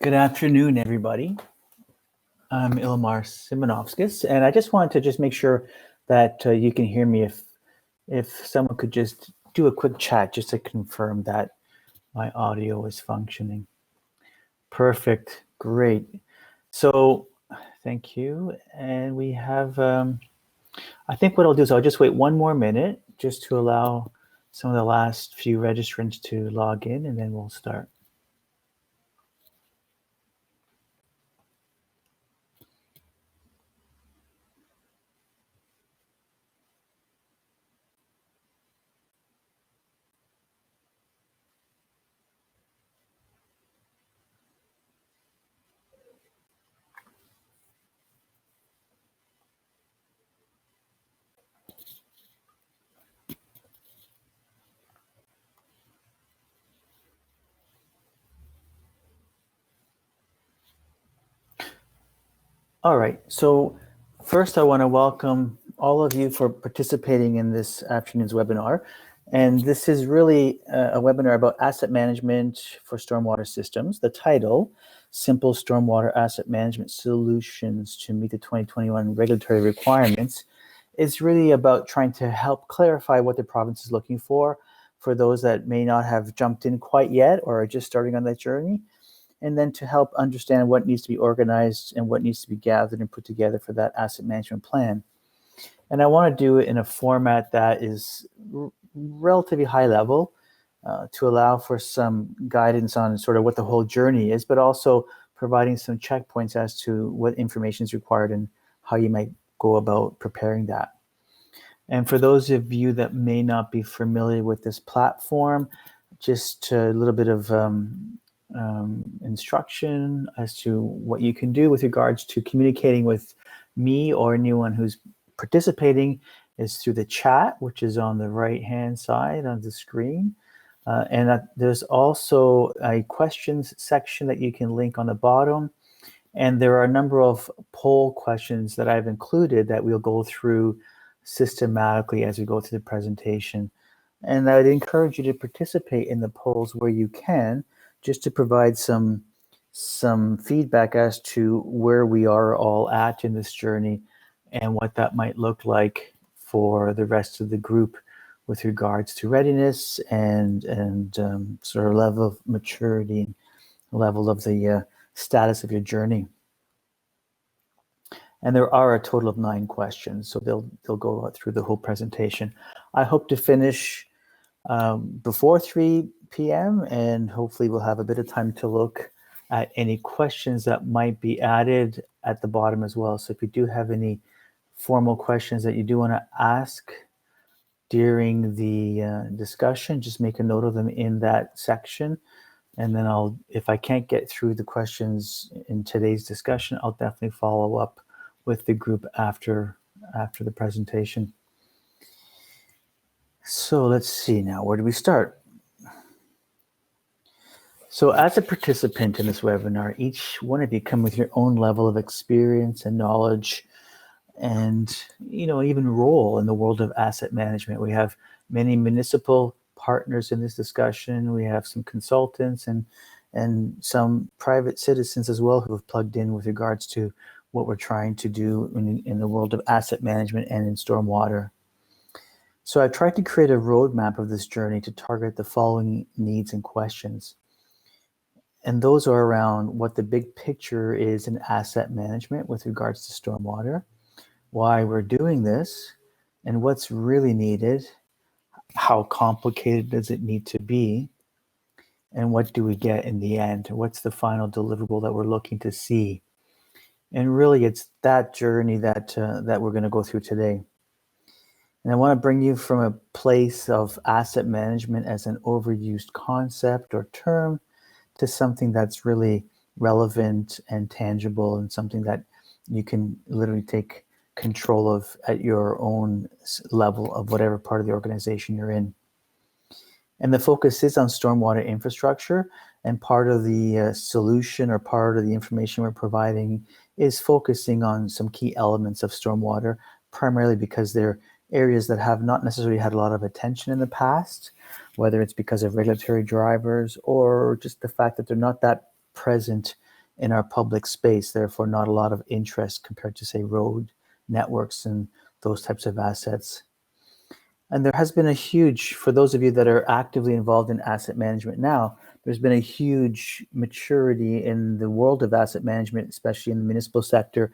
Good afternoon, everybody. I'm Ilmar Simonovskis, and I just wanted to just make sure that you can hear me. If someone could just do a quick chat just to confirm that my audio is functioning. Perfect, great. So, thank you. And we have, I think what I'll do is I'll just wait one more minute just to allow some of the last few registrants to log in, and then we'll start. All right, so first I want to welcome all of you for participating in this afternoon's webinar. And this is really a webinar about asset management for stormwater systems. The title, Simple Stormwater Asset Management Solutions to Meet the 2021 Regulatory Requirements, is really about trying to help clarify what the province is looking for those that may not have jumped in quite yet or are just starting on that journey, and then to help understand what needs to be organized and what needs to be gathered and put together for that asset management plan. And I want to do it in a format that is relatively high level to allow for some guidance on sort of what the whole journey is, but also providing some checkpoints as to what information is required and how you might go about preparing that. And for those of you that may not be familiar with this platform, just a little bit of instruction as to what you can do with regards to communicating with me or anyone who's participating is through the chat, which is on the right-hand side of the screen. There's also a questions section that you can link on the bottom. And there are a number of poll questions that I've included that we'll go through systematically as we go through the presentation. And I would encourage you to participate in the polls where you can, just to provide some feedback as to where we are all at in this journey and what that might look like for the rest of the group with regards to readiness and sort of level of maturity and level of the status of your journey. And there are a total of 9 questions, so they'll go through the whole presentation. I hope to finish before 3 p.m. and hopefully we'll have a bit of time to look at any questions that might be added at the bottom as well. So if you do have any formal questions that you do want to ask during the discussion, just make a note of them in that section. And then if I can't get through the questions in today's discussion, I'll definitely follow up with the group after the presentation. So let's see now, where do we start? So as a participant in this webinar, each one of you come with your own level of experience and knowledge and even role in the world of asset management. We have many municipal partners in this discussion. We have some consultants and some private citizens as well who have plugged in with regards to what we're trying to do in the world of asset management and in stormwater. So I've tried to create a roadmap of this journey to target the following needs and questions. And those are around what the big picture is in asset management with regards to stormwater, why we're doing this, and what's really needed, how complicated does it need to be, and what do we get in the end? What's the final deliverable that we're looking to see? And really, it's that journey that we're going to go through today. And I want to bring you from a place of asset management as an overused concept or term to something that's really relevant and tangible and something that you can literally take control of at your own level of whatever part of the organization you're in. And the focus is on stormwater infrastructure, and part of the solution or part of the information we're providing is focusing on some key elements of stormwater, primarily because they're areas that have not necessarily had a lot of attention in the past, whether it's because of regulatory drivers or just the fact that they're not that present in our public space, therefore not a lot of interest compared to, say, road networks and those types of assets. And there has been a huge, for those of you that are actively involved in asset management now, there's been a huge maturity in the world of asset management, especially in the municipal sector,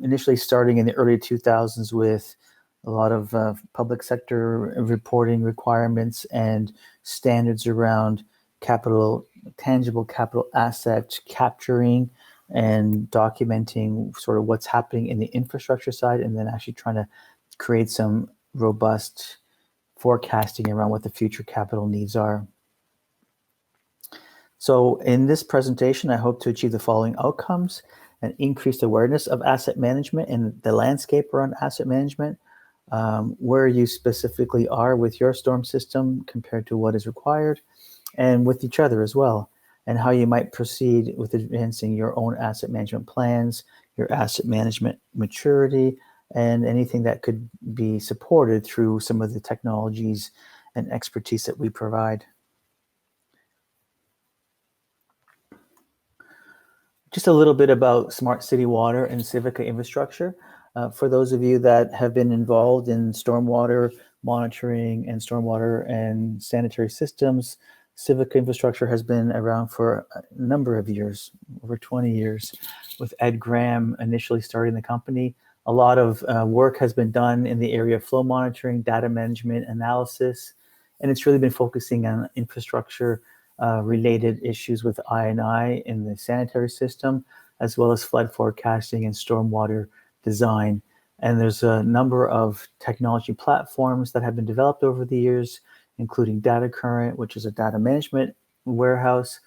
initially starting in the early 2000s with a lot of public sector reporting requirements and standards around tangible capital asset capturing and documenting sort of what's happening in the infrastructure side, and then actually trying to create some robust forecasting around what the future capital needs are. So in this presentation, I hope to achieve the following outcomes: an increased awareness of asset management and the landscape around asset management, where you specifically are with your storm system compared to what is required, and with each other as well, and how you might proceed with advancing your own asset management plans, your asset management maturity, and anything that could be supported through some of the technologies and expertise that we provide. Just a little bit about smart city water and Civica infrastructure. For those of you that have been involved in stormwater monitoring and stormwater and sanitary systems, Civica infrastructure has been around for a number of years, over 20 years, with Ed Graham initially starting the company. A lot of work has been done in the area of flow monitoring, data management, analysis, and it's really been focusing on infrastructure related issues with I&I in the sanitary system, as well as flood forecasting and stormwater design. And there's a number of technology platforms that have been developed over the years, including Data Current, which is a data management warehouse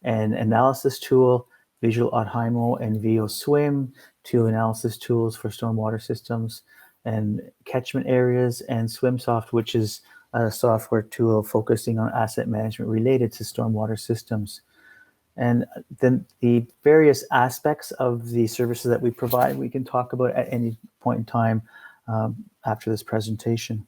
and analysis tool, Visual Autohimo and VioSwim, two analysis tools for stormwater systems and catchment areas, and SwimSoft, which is a software tool focusing on asset management related to stormwater systems. And then the various aspects of the services that we provide, we can talk about at any point in time after this presentation.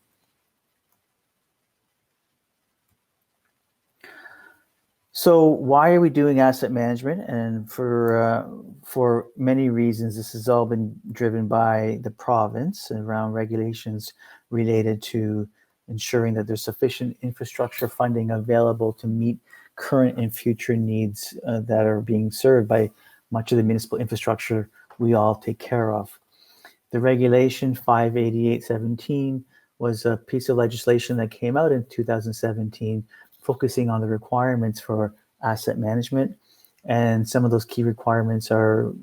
So why are we doing asset management? And for many reasons, this has all been driven by the province and around regulations related to ensuring that there's sufficient infrastructure funding available to meet current and future needs that are being served by much of the municipal infrastructure we all take care of. The regulation 58817 was a piece of legislation that came out in 2017, focusing on the requirements for asset management. And some of those key requirements are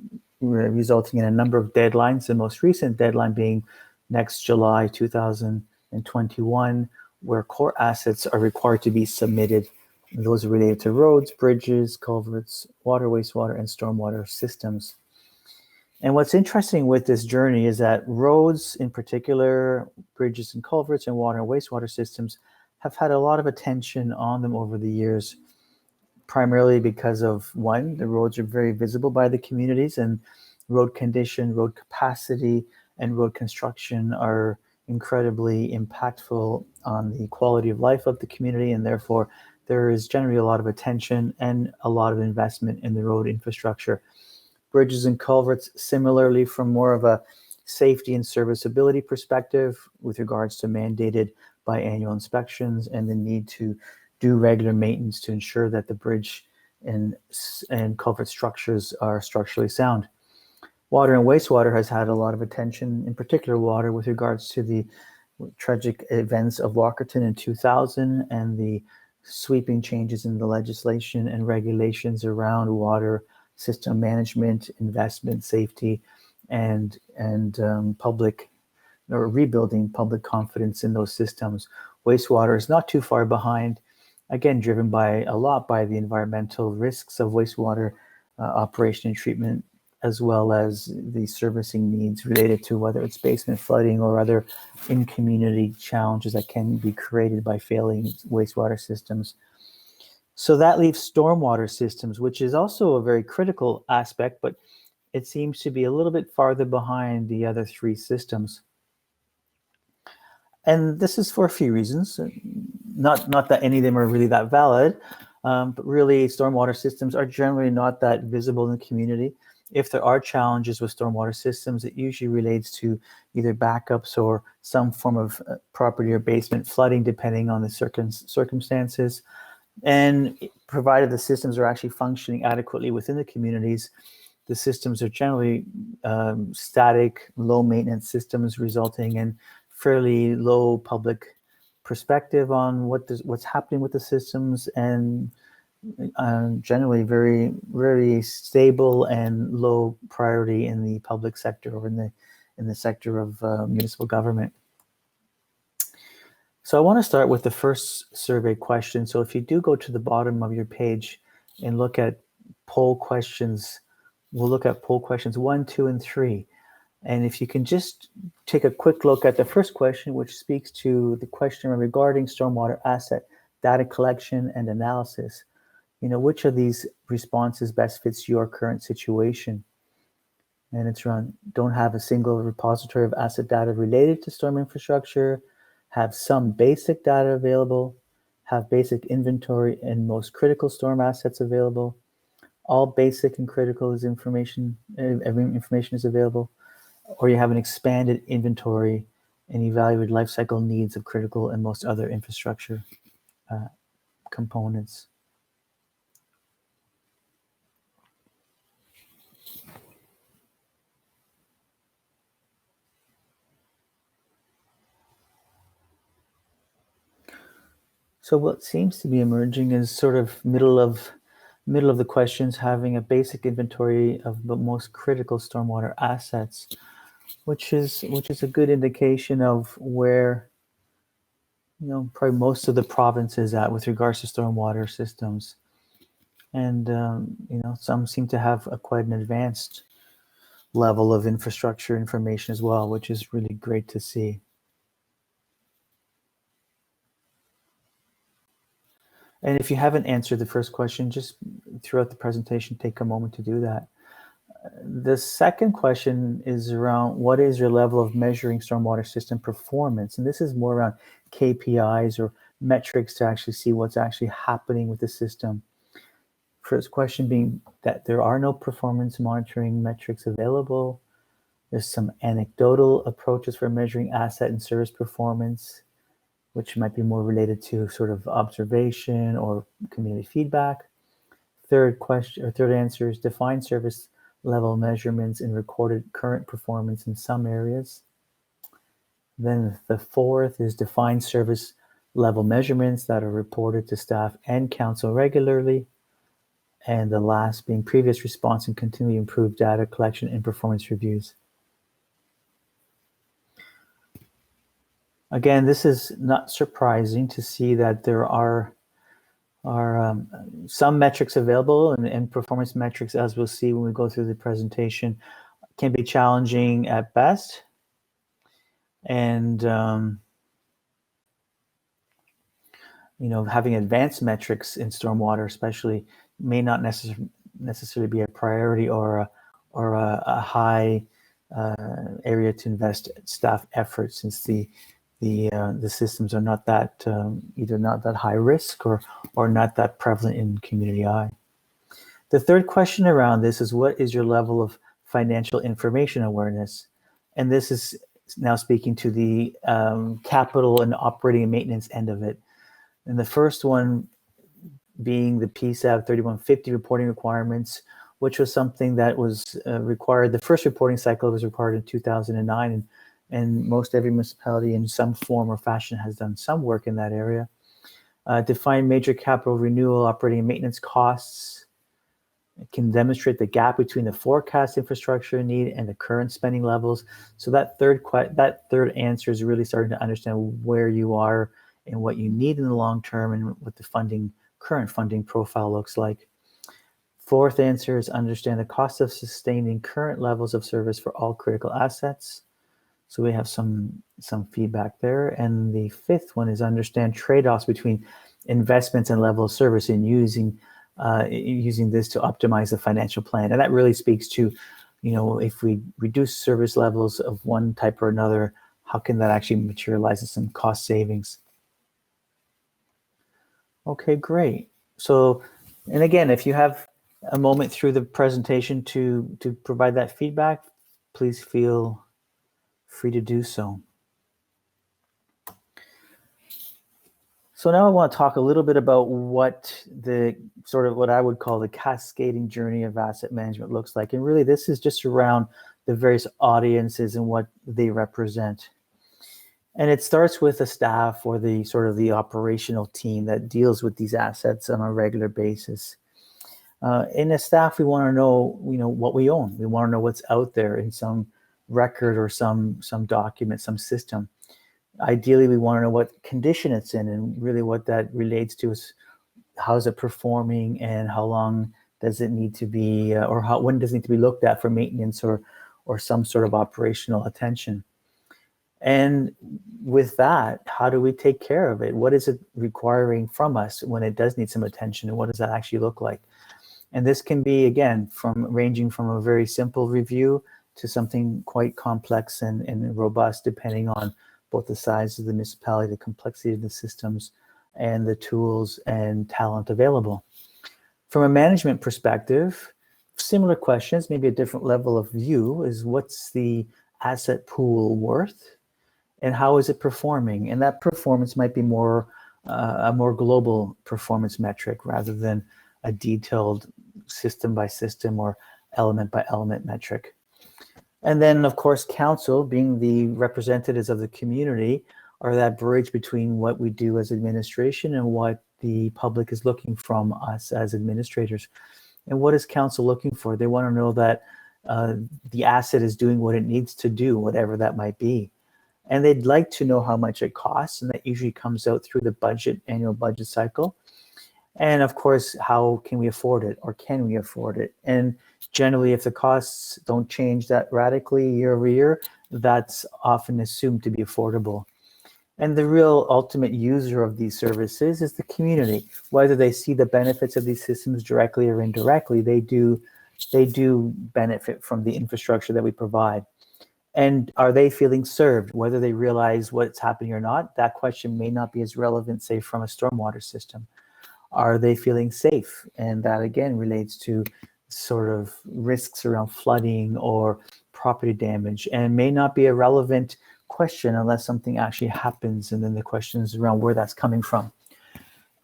resulting in a number of deadlines, the most recent deadline being next July 2021, where core assets are required to be submitted. Those are related to roads, bridges, culverts, water, wastewater, and stormwater systems. And what's interesting with this journey is that roads in particular, bridges and culverts, and water and wastewater systems have had a lot of attention on them over the years, primarily because of, one, the roads are very visible by the communities, and road condition, road capacity, and road construction are incredibly impactful on the quality of life of the community, and therefore there is generally a lot of attention and a lot of investment in the road infrastructure. Bridges and culverts, similarly, from more of a safety and serviceability perspective with regards to mandated biannual inspections and the need to do regular maintenance to ensure that the bridge and culvert structures are structurally sound. Water and wastewater has had a lot of attention, in particular water, with regards to the tragic events of Walkerton in 2000 and the sweeping changes in the legislation and regulations around water system management, investment, safety, and public or rebuilding public confidence in those systems. Wastewater is not too far behind, again, driven by a lot by the environmental risks of wastewater operation and treatment, as well as the servicing needs related to whether it's basement flooding or other in-community challenges that can be created by failing wastewater systems. So that leaves stormwater systems, which is also a very critical aspect, but it seems to be a little bit farther behind the other three systems. And this is for a few reasons, not that any of them are really that valid, But really, stormwater systems are generally not that visible in the community. If there are challenges with stormwater systems, it usually relates to either backups or some form of property or basement flooding, depending on the circumstances. And provided the systems are actually functioning adequately within the communities, the systems are generally static, low maintenance systems, resulting in fairly low public perspective on what's happening with the systems, and generally very, very stable and low priority in the public sector or in the sector of municipal government. So I want to start with the first survey question. So if you do go to the bottom of your page and look at poll questions, we'll look at poll questions 1, 2, and 3. And if you can just take a quick look at the first question, which speaks to the question regarding stormwater asset data collection and analysis, which of these responses best fits your current situation? And it's around don't have a single repository of asset data related to storm infrastructure, have some basic data available, have basic inventory and most critical storm assets available, all basic and critical is information is available, or you have an expanded inventory and evaluate life cycle needs of critical and most other infrastructure components. So what seems to be emerging is sort of middle of the questions, having a basic inventory of the most critical stormwater assets, which is a good indication of where probably most of the province is at with regards to stormwater systems. And some seem to have quite an advanced level of infrastructure information as well, which is really great to see. And if you haven't answered the first question, just throughout the presentation, take a moment to do that. The second question is around what is your level of measuring stormwater system performance? And this is more around KPIs or metrics to actually see what's actually happening with the system. First question being that there are no performance monitoring metrics available. There's some anecdotal approaches for measuring asset and service performance, which might be more related to sort of observation or community feedback. Third answer is define service level measurements and recorded current performance in some areas. Then the fourth is define service level measurements that are reported to staff and council regularly. And the last being previous response and continually improved data collection and performance reviews. Again, this is not surprising to see that there are some metrics available, and performance metrics, as we'll see when we go through the presentation, can be challenging at best. And having advanced metrics in stormwater, especially, may not necessarily be a priority or a high area to invest staff effort, since the systems are not that either not that high risk or not that prevalent in community eye. The third question around this is what is your level of financial information awareness? And this is now speaking to the capital and operating and maintenance end of it. And the first one being the PSAB 3150 reporting requirements, which was something that was required. The first reporting cycle was required in 2009, and most every municipality in some form or fashion has done some work in that area. Define major capital renewal, operating and maintenance costs. It can demonstrate the gap between the forecast infrastructure need and the current spending levels. So that third answer is really starting to understand where you are and what you need in the long term and what the current funding profile looks like. Fourth answer is understand the cost of sustaining current levels of service for all critical assets. So we have some feedback there. And the fifth one is understand trade-offs between investments and level of service in using this to optimize the financial plan. And that really speaks to, if we reduce service levels of one type or another, how can that actually materialize in some cost savings? Okay, great. So, and again, if you have a moment through the presentation to provide that feedback, please feel free to do so. So now I want to talk a little bit about what the sort of what I would call the cascading journey of asset management looks like. And really, this is just around the various audiences and what they represent. And it starts with the staff or the sort of the operational team that deals with these assets on a regular basis. In the staff, we want to know, what we own. We want to know what's out there in some record or some document, some system. Ideally, we want to know what condition it's in, and really what that relates to is how is it performing and how long does it need to be, or when does it need to be looked at for maintenance or some sort of operational attention. And with that, how do we take care of it? What is it requiring from us when it does need some attention, and what does that actually look like? And this can be, again, ranging from a very simple review to something quite complex and robust, depending on both the size of the municipality, the complexity of the systems, and the tools and talent available. From a management perspective, similar questions, maybe a different level of view, is what's the asset pool worth and how is it performing? And that performance might be a more global performance metric rather than a detailed system by system or element by element metric. And then, of course, council, being the representatives of the community, are that bridge between what we do as administration and what the public is looking from us as administrators. And what is council looking for? They want to know that the asset is doing what it needs to do, whatever that might be. And they'd like to know how much it costs, and that usually comes out through the annual budget cycle. And of course, how can we afford it, or can we afford it? And generally, if the costs don't change that radically year over year, that's often assumed to be affordable. And the real ultimate user of these services is the community. Whether they see the benefits of these systems directly or indirectly, they do benefit from the infrastructure that we provide. And are they feeling served? Whether they realize what's happening or not, that question may not be as relevant, say, from a stormwater system. Are they feeling safe? And that again relates to sort of risks around flooding or property damage, and may not be a relevant question unless something actually happens, and then the questions around where that's coming from.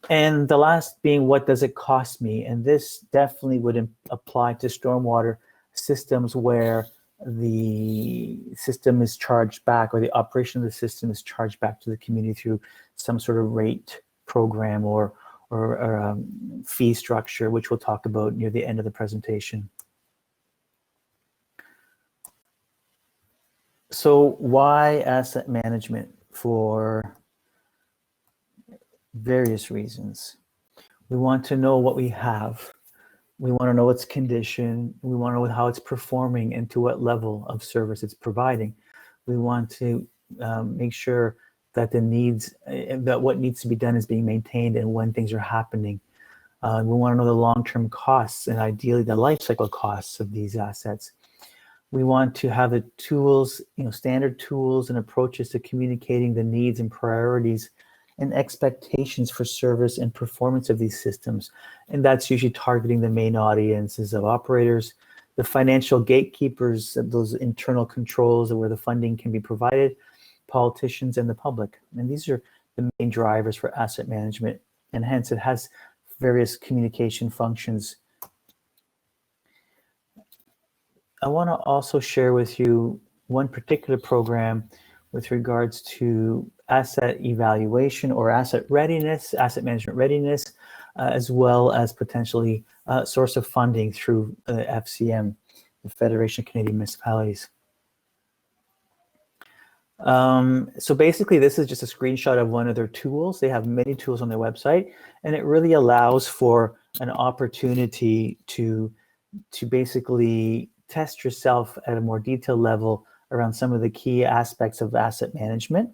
And the last being, what does it cost me? And this definitely would apply to stormwater systems where the system is charged back, or the operation of the system is charged back to the community through some sort of rate program or fee structure, which we'll talk about near the end of the presentation. So why asset management? For various reasons. We want to know what we have. We want to know its condition. We want to know how it's performing and to what level of service it's providing. We want to make sure that that what needs to be done is being maintained and when things are happening. We want to know the long-term costs and ideally the life cycle costs of these assets. We want to have the tools, standard tools and approaches to communicating the needs and priorities and expectations for service and performance of these systems. And that's usually targeting the main audiences of operators, the financial gatekeepers, those internal controls where the funding can be provided, politicians, and the public. And these are the main drivers for asset management, and hence it has various communication functions. I want to also share with you one particular program with regards to asset evaluation or asset readiness, asset management readiness, as well as potentially source of funding through FCM, the Federation of Canadian Municipalities. So basically, this is just a screenshot of one of their tools. They have many tools on their website, and it really allows for an opportunity to basically test yourself at a more detailed level around some of the key aspects of asset management.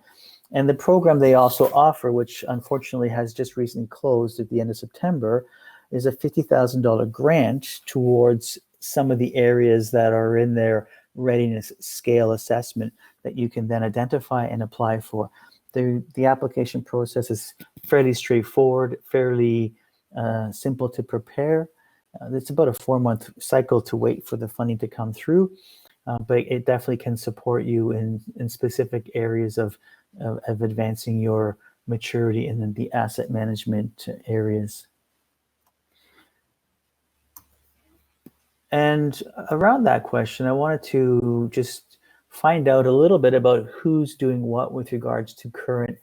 And the program they also offer, which unfortunately has just recently closed at the end of September, is a $50,000 grant towards some of the areas that are in their readiness scale assessment that you can then identify and apply for. The application process is fairly straightforward, fairly simple to prepare. It's about a 4-month cycle to wait for the funding to come through, but it definitely can support you in specific areas of advancing your maturity in the asset management areas. And around that question, I wanted to just find out a little bit about who's doing what with regards to current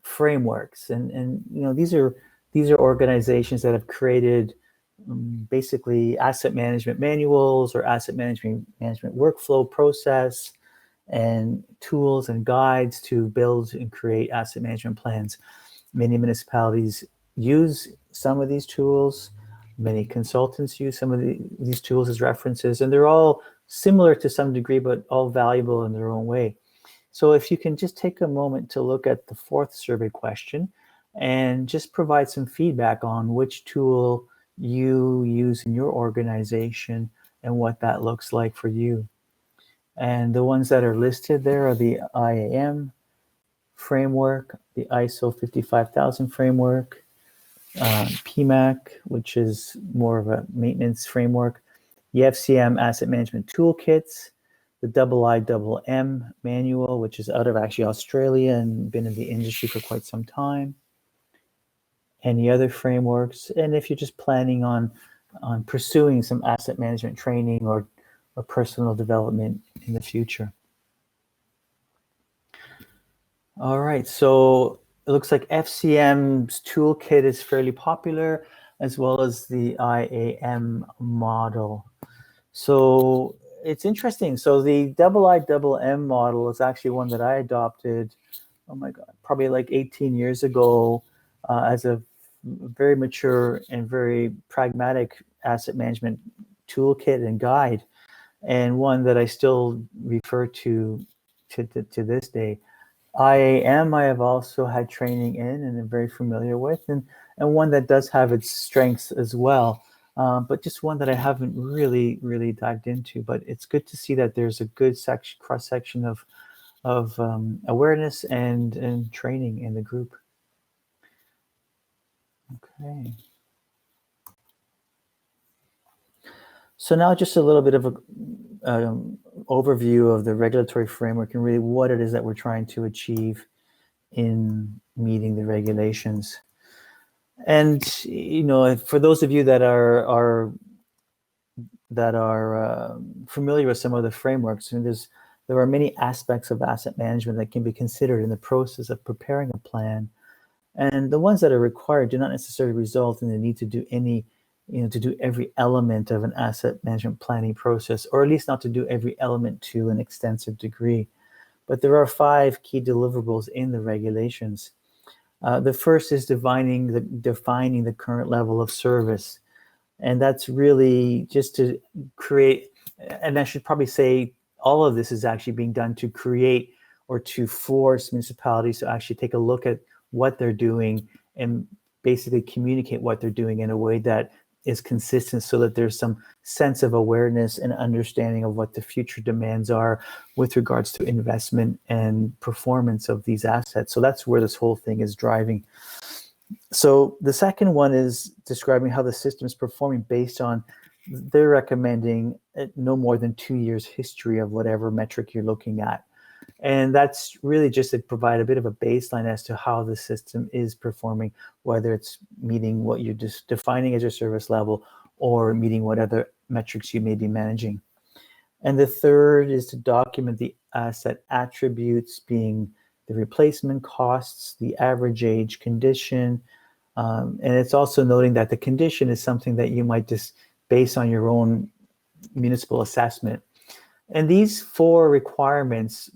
frameworks. And these are organizations that have created basically asset management manuals or asset management workflow process and tools and guides to build and create asset management plans. Many municipalities use some of these tools. Many consultants use some of these tools as references, and they're all similar to some degree, but all valuable in their own way. So if you can just take a moment to look at the fourth survey question and just provide some feedback on which tool you use in your organization and what that looks like for you. And the ones that are listed there are the IAM framework, the ISO 55000 framework, PMAC, which is more of a maintenance framework, the FCM asset management toolkits, the IIMM manual, which is out of actually Australia and been in the industry for quite some time, any other frameworks, and if you're just planning on pursuing some asset management training or personal development in the future. All right, so it looks like FCM's toolkit is fairly popular, as well as the IAM model. So it's interesting. So the IIMM model is actually one that I adopted, oh my God, probably like 18 years ago as a very mature and very pragmatic asset management toolkit and guide, and one that I still refer to this day. IAM I have also had training in and am very familiar with, and one that does have its strengths as well, but just one that I haven't really dived into. But it's good to see that there's a good cross section of awareness and training in the group. Okay. So now just a little bit of a overview of the regulatory framework and really what it is that we're trying to achieve in meeting the regulations. And for those of you that are familiar with some of the frameworks, there are many aspects of asset management that can be considered in the process of preparing a plan, and the ones that are required do not necessarily result in the need to do to do every element of an asset management planning process, or at least not to do every element to an extensive degree. But there are 5 key deliverables in the regulations. The first is defining the current level of service. And that's really just to create, and I should probably say all of this is actually being done to create or to force municipalities to actually take a look at what they're doing and basically communicate what they're doing in a way that is consistent, so that there's some sense of awareness and understanding of what the future demands are with regards to investment and performance of these assets. So that's where this whole thing is driving. So the second one is describing how the system is performing based on, they're recommending no more than 2 years history of whatever metric you're looking at. And that's really just to provide a bit of a baseline as to how the system is performing, whether it's meeting what you're just defining as your service level or meeting what other metrics you may be managing. And the third is to document the asset attributes, being the replacement costs, the average age, condition. And it's also noting that the condition is something that you might just base on your own municipal assessment. And these 4 requirements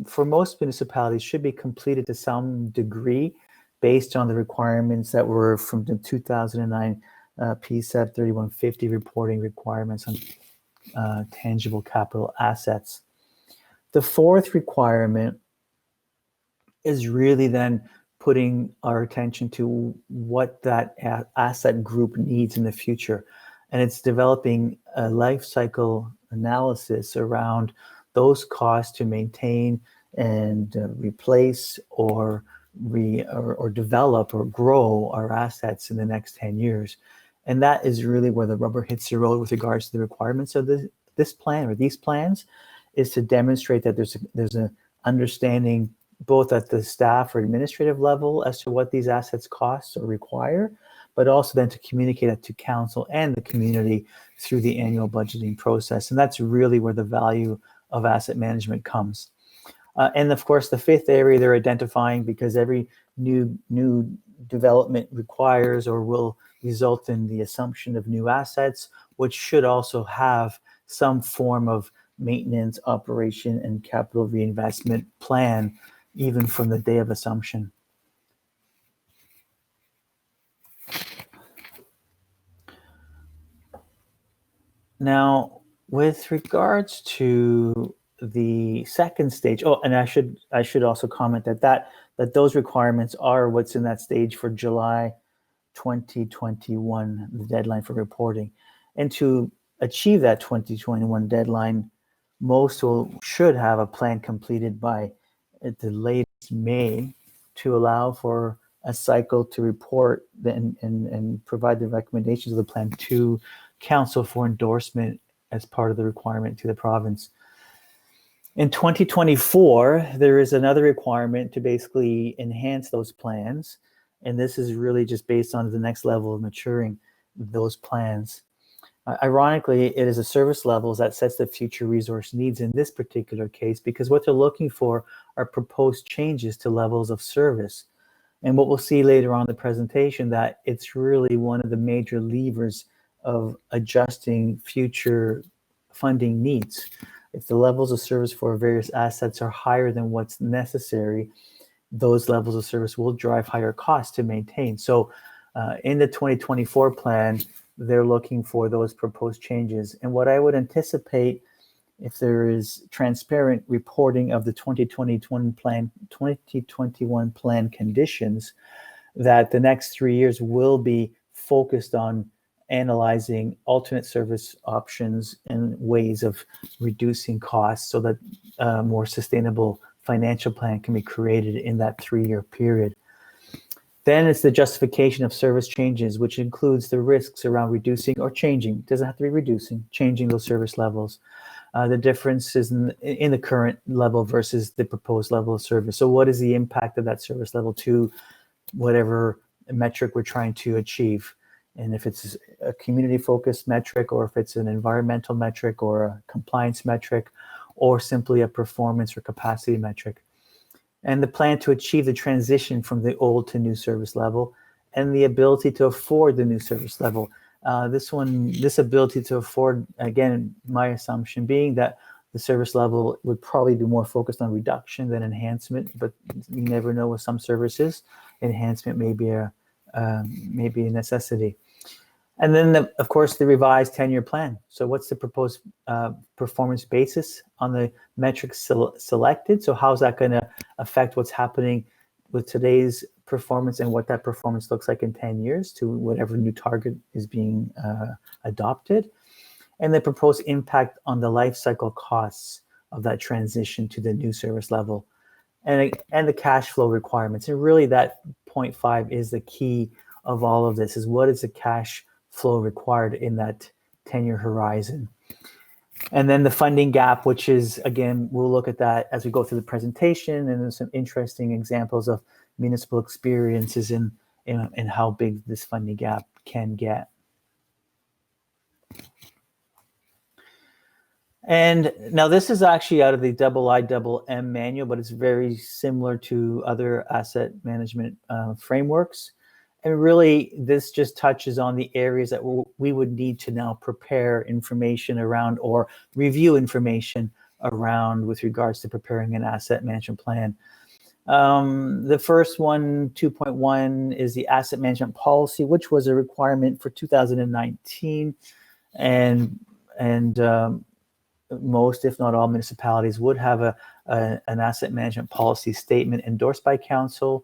for most municipalities should be completed to some degree based on the requirements that were from the 2009 PSEP 3150 reporting requirements on tangible capital assets. The fourth requirement is really then putting our attention to what that asset group needs in the future. And it's developing a life cycle analysis around those costs to maintain and replace or or develop or grow our assets in the next 10 years. And that is really where the rubber hits the road with regards to the requirements of this plan or these plans, is to demonstrate that there's an understanding both at the staff or administrative level as to what these assets cost or require, but also then to communicate it to council and the community through the annual budgeting process. And that's really where the value of asset management comes. And of course, the fifth area they're identifying, because every new development requires or will result in the assumption of new assets, which should also have some form of maintenance, operation, and capital reinvestment plan, even from the day of assumption. Now, with regards to the second stage, and I should also comment that those requirements are what's in that stage for July 2021, the deadline for reporting. And to achieve that 2021 deadline, most should have a plan completed by at the latest May, to allow for a cycle to report and provide the recommendations of the plan to council for endorsement as part of the requirement to the province. In 2024, there is another requirement to basically enhance those plans. And this is really just based on the next level of maturing those plans. Ironically, it is a service levels that sets the future resource needs in this particular case, because what they're looking for are proposed changes to levels of service. And what we'll see later on in the presentation, that it's really one of the major levers of adjusting future funding needs. If the levels of service for various assets are higher than what's necessary, those levels of service will drive higher costs to maintain. So in the 2024 plan, they're looking for those proposed changes. And what I would anticipate, if there is transparent reporting of the 2021 plan conditions, that the next 3 years will be focused on analyzing alternate service options and ways of reducing costs so that a more sustainable financial plan can be created in that 3-year period. Then it's the justification of service changes, which includes the risks around reducing or changing. It doesn't have to be reducing, changing those service levels. The differences in the current level versus the proposed level of service. So what is the impact of that service level to whatever metric we're trying to achieve? And if it's a community-focused metric, or if it's an environmental metric, or a compliance metric, or simply a performance or capacity metric. And the plan to achieve the transition from the old to new service level, and the ability to afford the new service level. This ability to afford, again, my assumption being that the service level would probably be more focused on reduction than enhancement, but you never know with some services. Enhancement may be a necessity. And then, of course, the revised 10-year plan. So what's the proposed performance basis on the metrics selected? So how's that going to affect what's happening with today's performance and what that performance looks like in 10 years to whatever new target is being adopted? And the proposed impact on the life cycle costs of that transition to the new service level, and the cash flow requirements. And really that 0.5 is the key of all of this, is what is the cash flow required in that 10-year horizon. And then the funding gap, which is, again, we'll look at that as we go through the presentation, and there's some interesting examples of municipal experiences in how big this funding gap can get. And now this is actually out of the IIMM manual, but it's very similar to other asset management frameworks. And really, this just touches on the areas that we would need to now prepare information around, or review information around, with regards to preparing an asset management plan. The first one, 2.1, is the asset management policy, which was a requirement for 2019. And most, if not all, municipalities would have an asset management policy statement endorsed by council,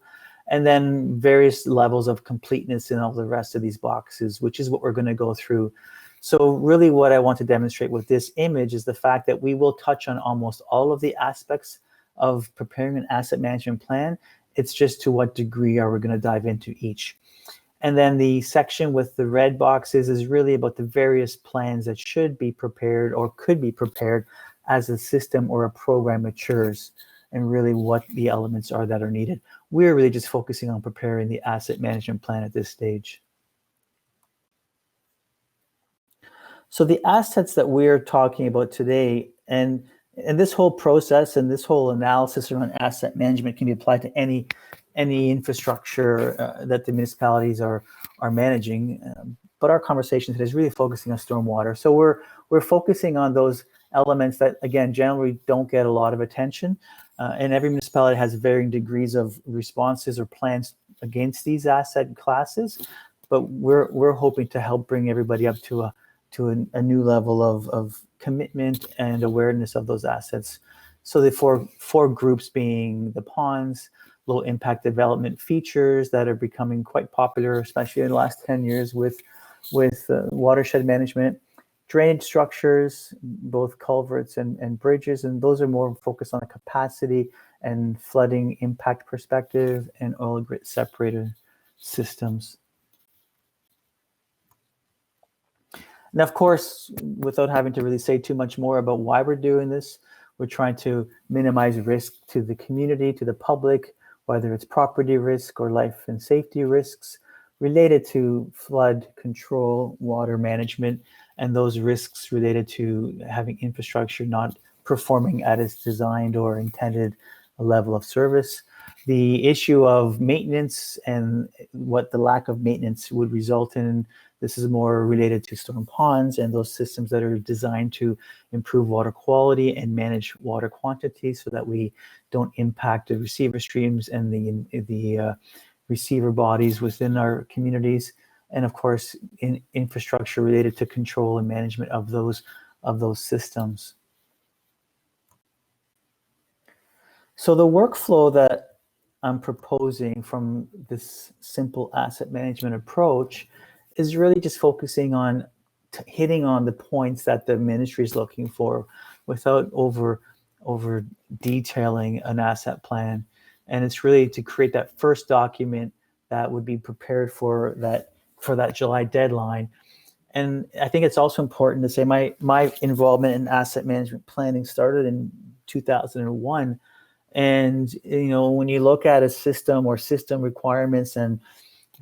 and then various levels of completeness in all the rest of these boxes, which is what we're going to go through. So really what I want to demonstrate with this image is the fact that we will touch on almost all of the aspects of preparing an asset management plan, It's just to what degree are we going to dive into each. And then the section with the red boxes is really about the various plans that should be prepared or could be prepared as a system or a program matures, and really what the elements are that are needed. We're really just focusing on preparing the asset management plan at this stage. So the assets that we're talking about today, and this whole process and this whole analysis around asset management can be applied to any infrastructure that the municipalities are managing. But our conversation today is really focusing on stormwater. So we're focusing on those elements that, again, generally don't get a lot of attention. And every municipality has varying degrees of responses or plans against these asset classes. But we're hoping to help bring everybody up to a new level of commitment and awareness of those assets. So the four groups being the ponds, low impact development features that are becoming quite popular, especially in the last 10 years with watershed management, drainage structures, both culverts and bridges, and those are more focused on the capacity and flooding impact perspective, and oil grit separator systems. And of course, without having to really say too much more about why we're doing this, we're trying to minimize risk to the community, to the public, whether it's property risk or life and safety risks related to flood control, water management, and those risks related to having infrastructure not performing at its designed or intended level of service. The issue of maintenance and what the lack of maintenance would result in. This is more related to storm ponds and those systems that are designed to improve water quality and manage water quantity so that we don't impact the receiver streams and the receiver bodies within our communities. And of course, in infrastructure related to control and management of those systems. So the workflow that I'm proposing from this simple asset management approach is really just focusing on hitting on the points that the ministry is looking for without over detailing an asset plan. And it's really to create that first document that would be prepared for that July deadline. And I think it's also important to say my involvement in asset management planning started in 2001. And when you look at a system or system requirements, and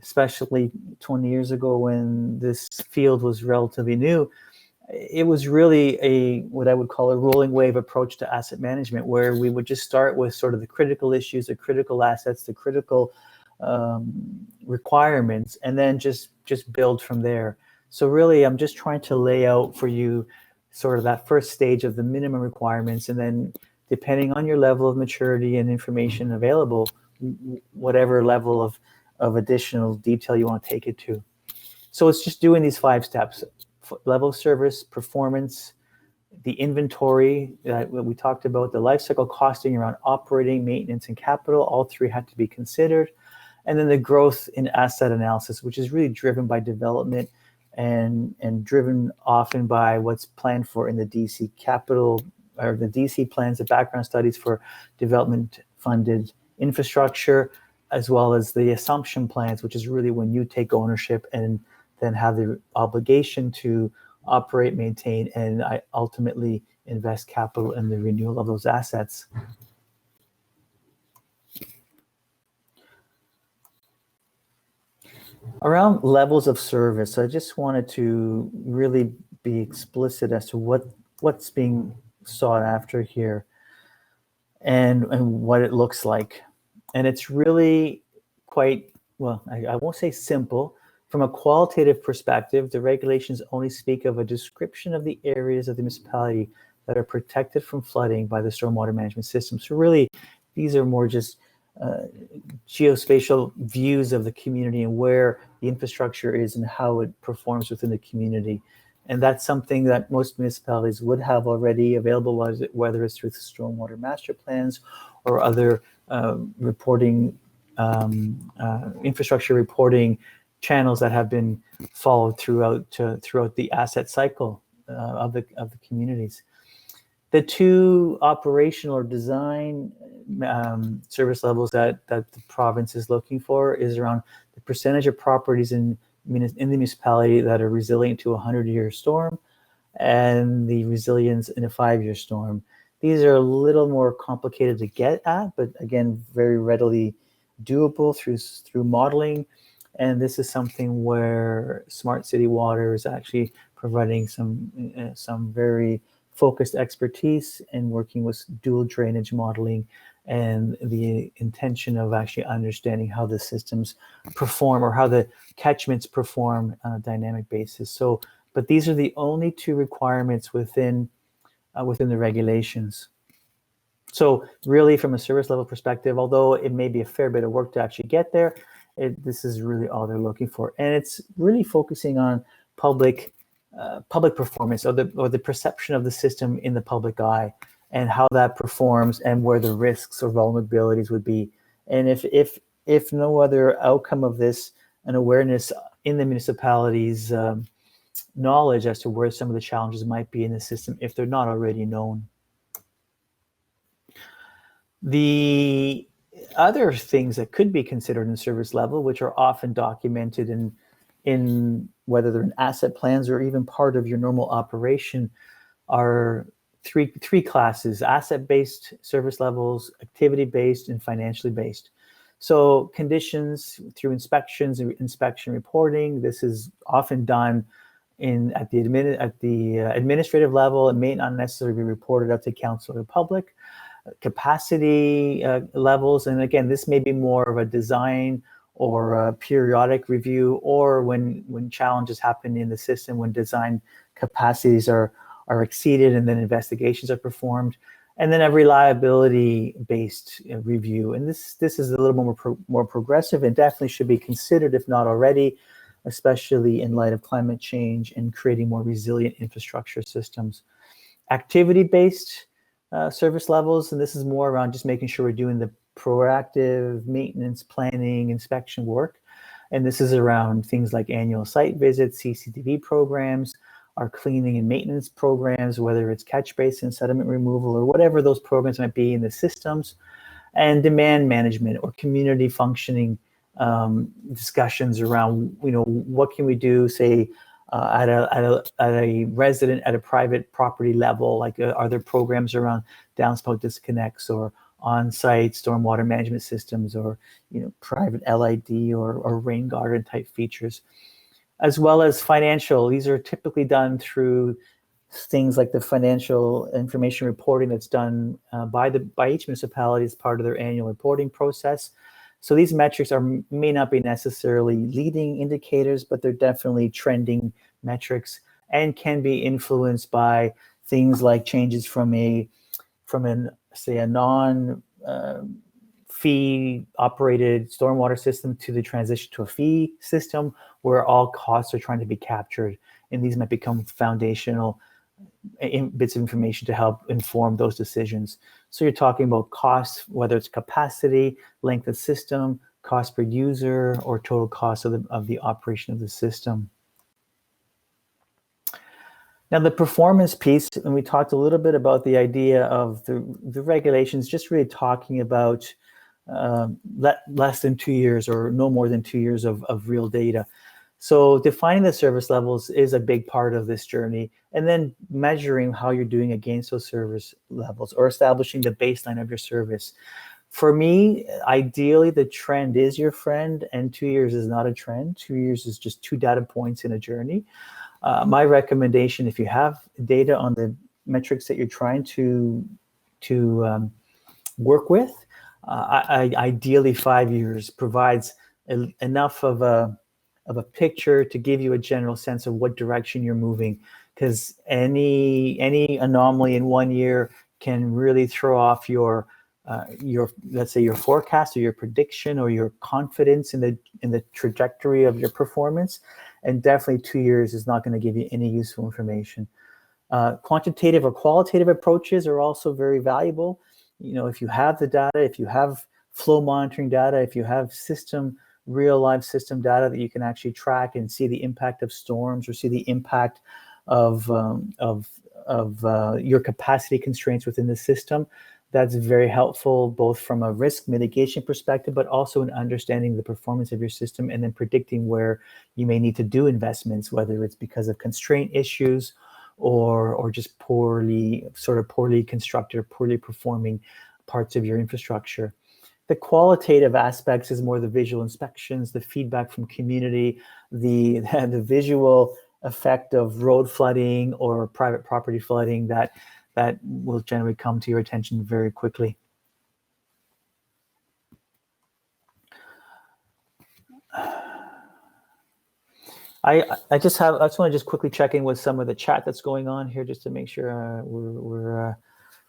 especially 20 years ago when this field was relatively new, it was really what I would call a rolling wave approach to asset management, where we would just start with sort of the critical issues, the critical assets, the critical requirements, and then just build from there. So really, I'm just trying to lay out for you sort of that first stage of the minimum requirements, and then depending on your level of maturity and information available, whatever level of additional detail you want to take it to. So it's just doing these 5 steps: level of service, performance, the inventory that we talked about, the life cycle costing around operating, maintenance, and capital. All 3 have to be considered. And then the growth in asset analysis, which is really driven by development and driven often by what's planned for in the DC capital, or the DC plans, the background studies for development funded infrastructure, as well as the assumption plans, which is really when you take ownership and then have the obligation to operate, maintain, and ultimately invest capital in the renewal of those assets. Around levels of service, I just wanted to really be explicit as to what's being sought after here and what it looks like. And it's really quite, well, I won't say simple. From a qualitative perspective, the regulations only speak of a description of the areas of the municipality that are protected from flooding by the stormwater management system. So really, these are more just geospatial views of the community and where the infrastructure is and how it performs within the community. And that's something that most municipalities would have already available, whether it's through the stormwater master plans or other reporting, infrastructure reporting channels that have been followed throughout the asset cycle of the communities. The two operational or design service levels that the province is looking for is around the percentage of properties in the municipality that are resilient to a 100-year storm, and the resilience in a 5-year storm. These are a little more complicated to get at, but again, very readily doable through modeling. And this is something where Smart City Water is actually providing some very focused expertise in working with dual drainage modeling and the intention of actually understanding how the systems perform or how the catchments perform on a dynamic basis. So, but these are the only two requirements within the regulations. So really from a service level perspective, although it may be a fair bit of work to actually get there, this is really all they're looking for. And it's really focusing on public performance or the perception of the system in the public eye and how that performs and where the risks or vulnerabilities would be. And if no other outcome of this, an awareness in the municipalities, knowledge as to where some of the challenges might be in the system if they're not already known. The other things that could be considered in service level, which are often documented in whether they're in asset plans or even part of your normal operation, are three classes: asset-based service levels, activity-based, and financially based. So conditions through inspections and inspection reporting. This is often done at the administrative level. It may not necessarily be reported up to council or public. Capacity levels, and again, this may be more of a design or a periodic review, or when challenges happen in the system, when design capacities are exceeded, and then investigations are performed, and then a reliability-based review. And this is a little more progressive, and definitely should be considered if not already, especially in light of climate change and creating more resilient infrastructure systems. Activity-based service levels, and this is more around just making sure we're doing the proactive maintenance, planning, inspection work. And this is around things like annual site visits, CCTV programs, our cleaning and maintenance programs, whether it's catch basin, sediment removal, or whatever those programs might be in the systems, and demand management or community functioning discussions around, what can we do, say, at a resident, at a private property level, like are there programs around downspout disconnects or on-site stormwater management systems, or private LID or rain garden type features, as well as financial. These are typically done through things like the financial information reporting that's done by each municipality as part of their annual reporting process. So these metrics may not be necessarily leading indicators, but they're definitely trending metrics and can be influenced by things like changes from a non fee operated stormwater system to the transition to a fee system, where all costs are trying to be captured, and these might become foundational bits of information to help inform those decisions. So you're talking about costs, whether it's capacity, length of system, cost per user, or total cost of the operation of the system. Now, the performance piece, and we talked a little bit about the idea of the regulations, just really talking about less than 2 years or no more than 2 years of real data. So defining the service levels is a big part of this journey, and then measuring how you're doing against those service levels or establishing the baseline of your service. For me, ideally, the trend is your friend, and 2 years is not a trend. 2 years is just 2 data points in a journey. My recommendation, if you have data on the metrics that you're trying to work with, ideally 5 years provides enough of a picture to give you a general sense of what direction you're moving, because any anomaly in 1 year can really throw off your let's say your forecast or your prediction or your confidence in the trajectory of your performance. And definitely 2 years is not going to give you any useful information. Quantitative or qualitative approaches are also very valuable. If you have the data, if you have flow monitoring data, if you have real live system data that you can actually track and see the impact of storms or see the impact of your capacity constraints within the system. That's very helpful, both from a risk mitigation perspective, but also in understanding the performance of your system and then predicting where you may need to do investments, whether it's because of constraint issues or just poorly constructed or poorly performing parts of your infrastructure. The qualitative aspects is more the visual inspections, the feedback from community, the visual effect of road flooding or private property flooding that will generally come to your attention very quickly. I just want to just quickly check in with some of the chat that's going on here, just to make sure we're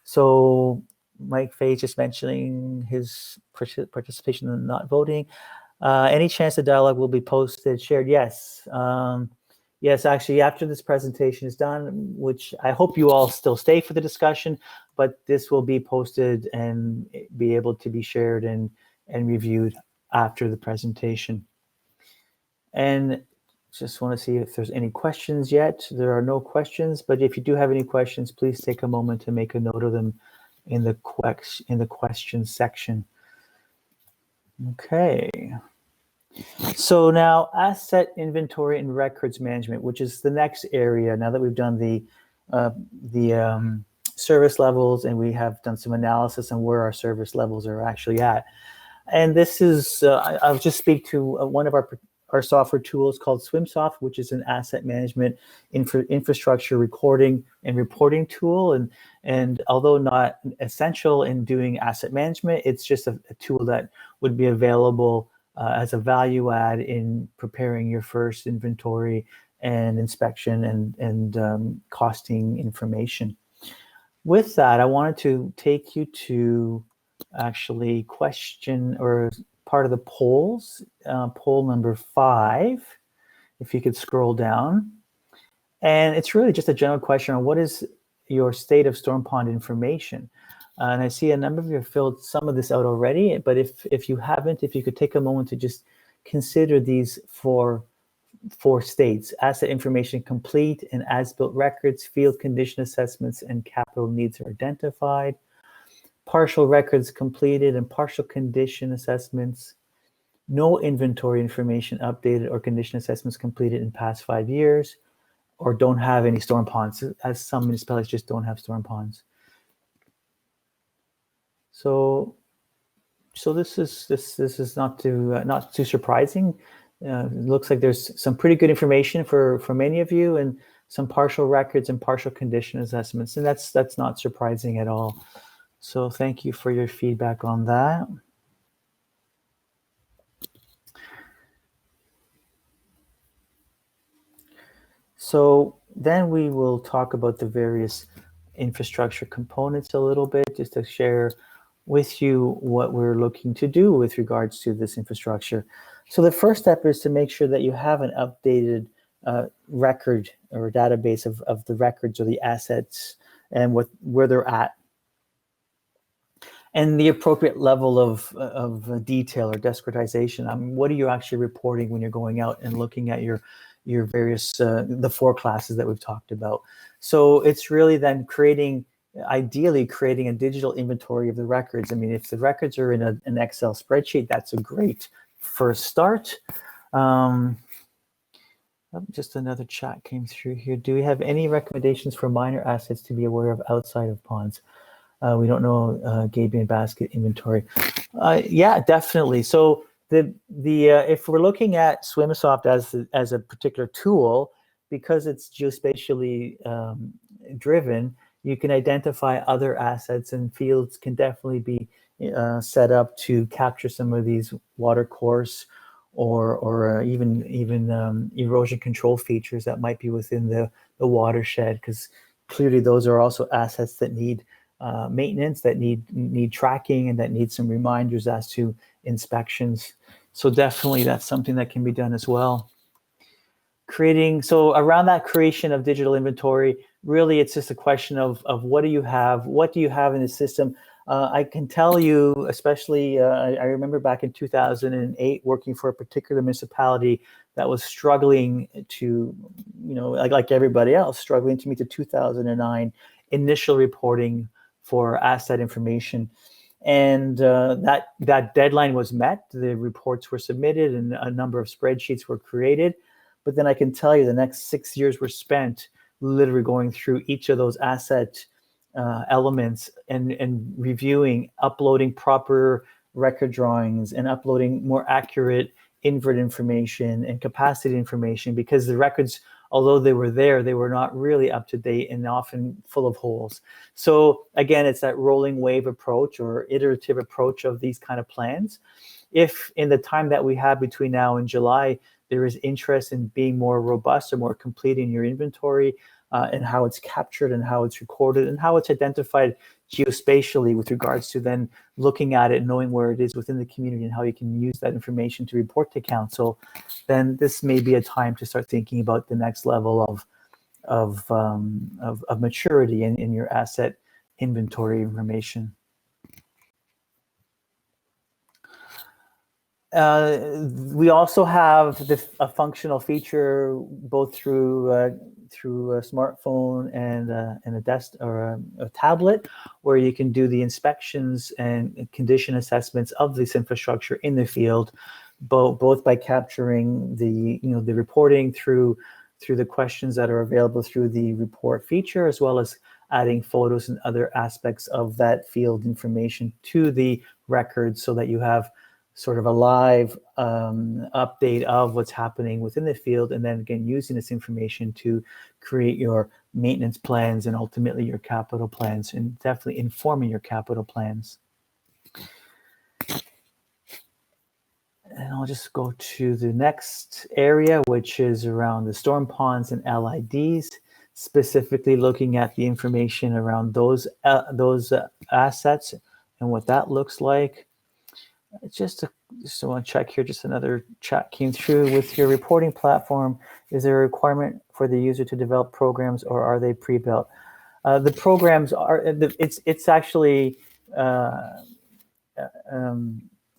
so Mike Fay just mentioning his participation in not voting. Any chance the dialogue will be posted, shared? Yes. Yes, actually, after this presentation is done, which I hope you all still stay for the discussion, but this will be posted and be able to be shared and reviewed after the presentation. And just want to see if there's any questions yet. There are no questions, but if you do have any questions, please take a moment to make a note of them in the questions section. Okay. So now asset inventory and records management, which is the next area. Now that we've done the service levels and we have done some analysis on where our service levels are actually at. And this is, I'll just speak to one of our software tools called SwimSoft, which is an asset management infrastructure recording and reporting tool. And although not essential in doing asset management, it's just a tool that would be available as a value add in preparing your first inventory and inspection and costing information. With that, I wanted to take you to actually question or part of the polls, poll number 5, if you could scroll down. And it's really just a general question on what is your state of storm pond information. And I see a number of you have filled some of this out already, but if you haven't, if you could take a moment to just consider these four states: asset information complete and as-built records, field condition assessments, and capital needs are identified. Partial records completed and partial condition assessments. No inventory information updated or condition assessments completed in past 5 years, or don't have any storm ponds, as some municipalities just don't have storm ponds. So this is not too surprising. It looks like there's some pretty good information for many of you, and some partial records and partial condition assessments, and that's not surprising at all. So thank you for your feedback on that. So then we will talk about the various infrastructure components a little bit, just to share with you what we're looking to do with regards to this infrastructure. So the first step is to make sure that you have an updated record or database of the records or the assets and where they're at, and the appropriate level of detail or discretization. What are you actually reporting when you're going out and looking at your various the 4 classes that we've talked about? So it's really then ideally creating a digital inventory of the records. I mean, if the records are in an Excel spreadsheet, that's a great first start. Just another chat came through here. Do we have any recommendations for minor assets to be aware of outside of ponds? We don't know Gabion basket inventory. Yeah, definitely. So if we're looking at SwimSoft as a particular tool, because it's geospatially driven, you can identify other assets, and fields can definitely be set up to capture some of these water course or even erosion control features that might be within the watershed, because clearly those are also assets that need maintenance, that need tracking, and that need some reminders as to inspections. So definitely that's something that can be done as well. So around that creation of digital inventory, really it's just a question of what do you have in the system. I can tell you, especially I remember back in 2008 working for a particular municipality that was struggling to, like everybody else, struggling to meet the 2009 initial reporting for asset information. And that deadline was met. The reports were submitted and a number of spreadsheets were created. But then I can tell you the next 6 years were spent literally going through each of those asset elements and reviewing, uploading proper record drawings and uploading more accurate invert information and capacity information, because the records, although they were there, they were not really up to date and often full of holes. So again, it's that rolling wave approach or iterative approach of these kind of plans. If in the time that we have between now and July, there is interest in being more robust or more complete in your inventory, and how it's captured and how it's recorded and how it's identified geospatially with regards to then looking at it, knowing where it is within the community and how you can use that information to report to council, then this may be a time to start thinking about the next level of maturity in your asset inventory information. We also have a functional feature both through a smartphone and a desk or a tablet, where you can do the inspections and condition assessments of this infrastructure in the field, both by capturing the reporting through the questions that are available through the report feature, as well as adding photos and other aspects of that field information to the records, so that you have sort of a live update of what's happening within the field, and then again using this information to create your maintenance plans and ultimately your capital plans, and definitely informing your capital plans. And I'll just go to the next area, which is around the storm ponds and LIDs, specifically looking at the information around those assets and what that looks like. Just want to check here, just another chat came through. With your reporting platform, is there a requirement for the user to develop programs, or are they pre-built? The programs are, it's actually, there's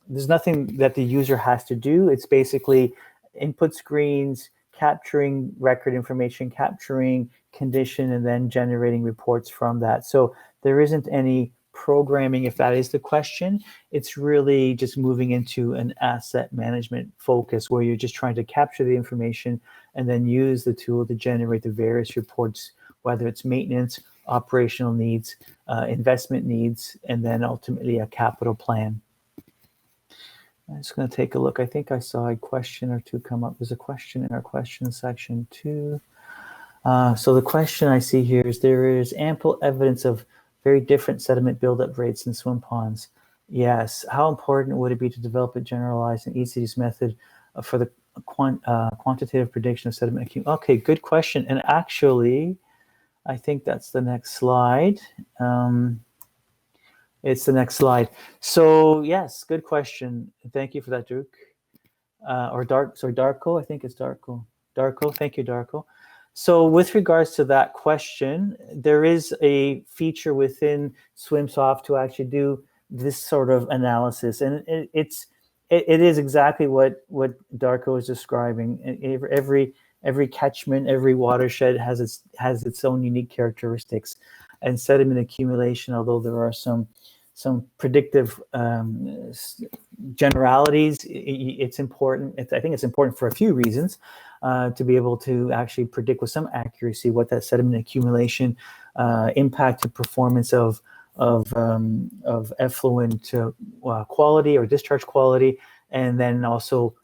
nothing that the user has to do. It's basically input screens, capturing record information, capturing condition, and then generating reports from that. So there isn't any programming, if that is the question. It's really just moving into an asset management focus, where you're just trying to capture the information and then use the tool to generate the various reports, whether it's maintenance, operational needs, investment needs, and then ultimately a capital plan. I'm just going to take a look. I think I saw a question or two come up. There's a question in our question section too. So the question I see here is, there is ample evidence of very different sediment buildup rates in swim ponds. Yes. How important would it be to develop a generalized and easy-to-use method for the quantitative prediction of sediment accumulation? Okay, good question. And actually, I think that's the next slide. It's the next slide. So yes, good question. Thank you for that, Duke. Darko. I think it's Darko. Darko. Thank you, Darko. So with regards to that question, there is a feature within SwimSoft to actually do this sort of analysis, and it is exactly what Darko is describing. Every catchment, every watershed has its own unique characteristics, and sediment accumulation, although there are some predictive generalities, it's important. I think it's important for a few reasons, to be able to actually predict with some accuracy what that sediment accumulation impacted performance of effluent quality or discharge quality, and then also,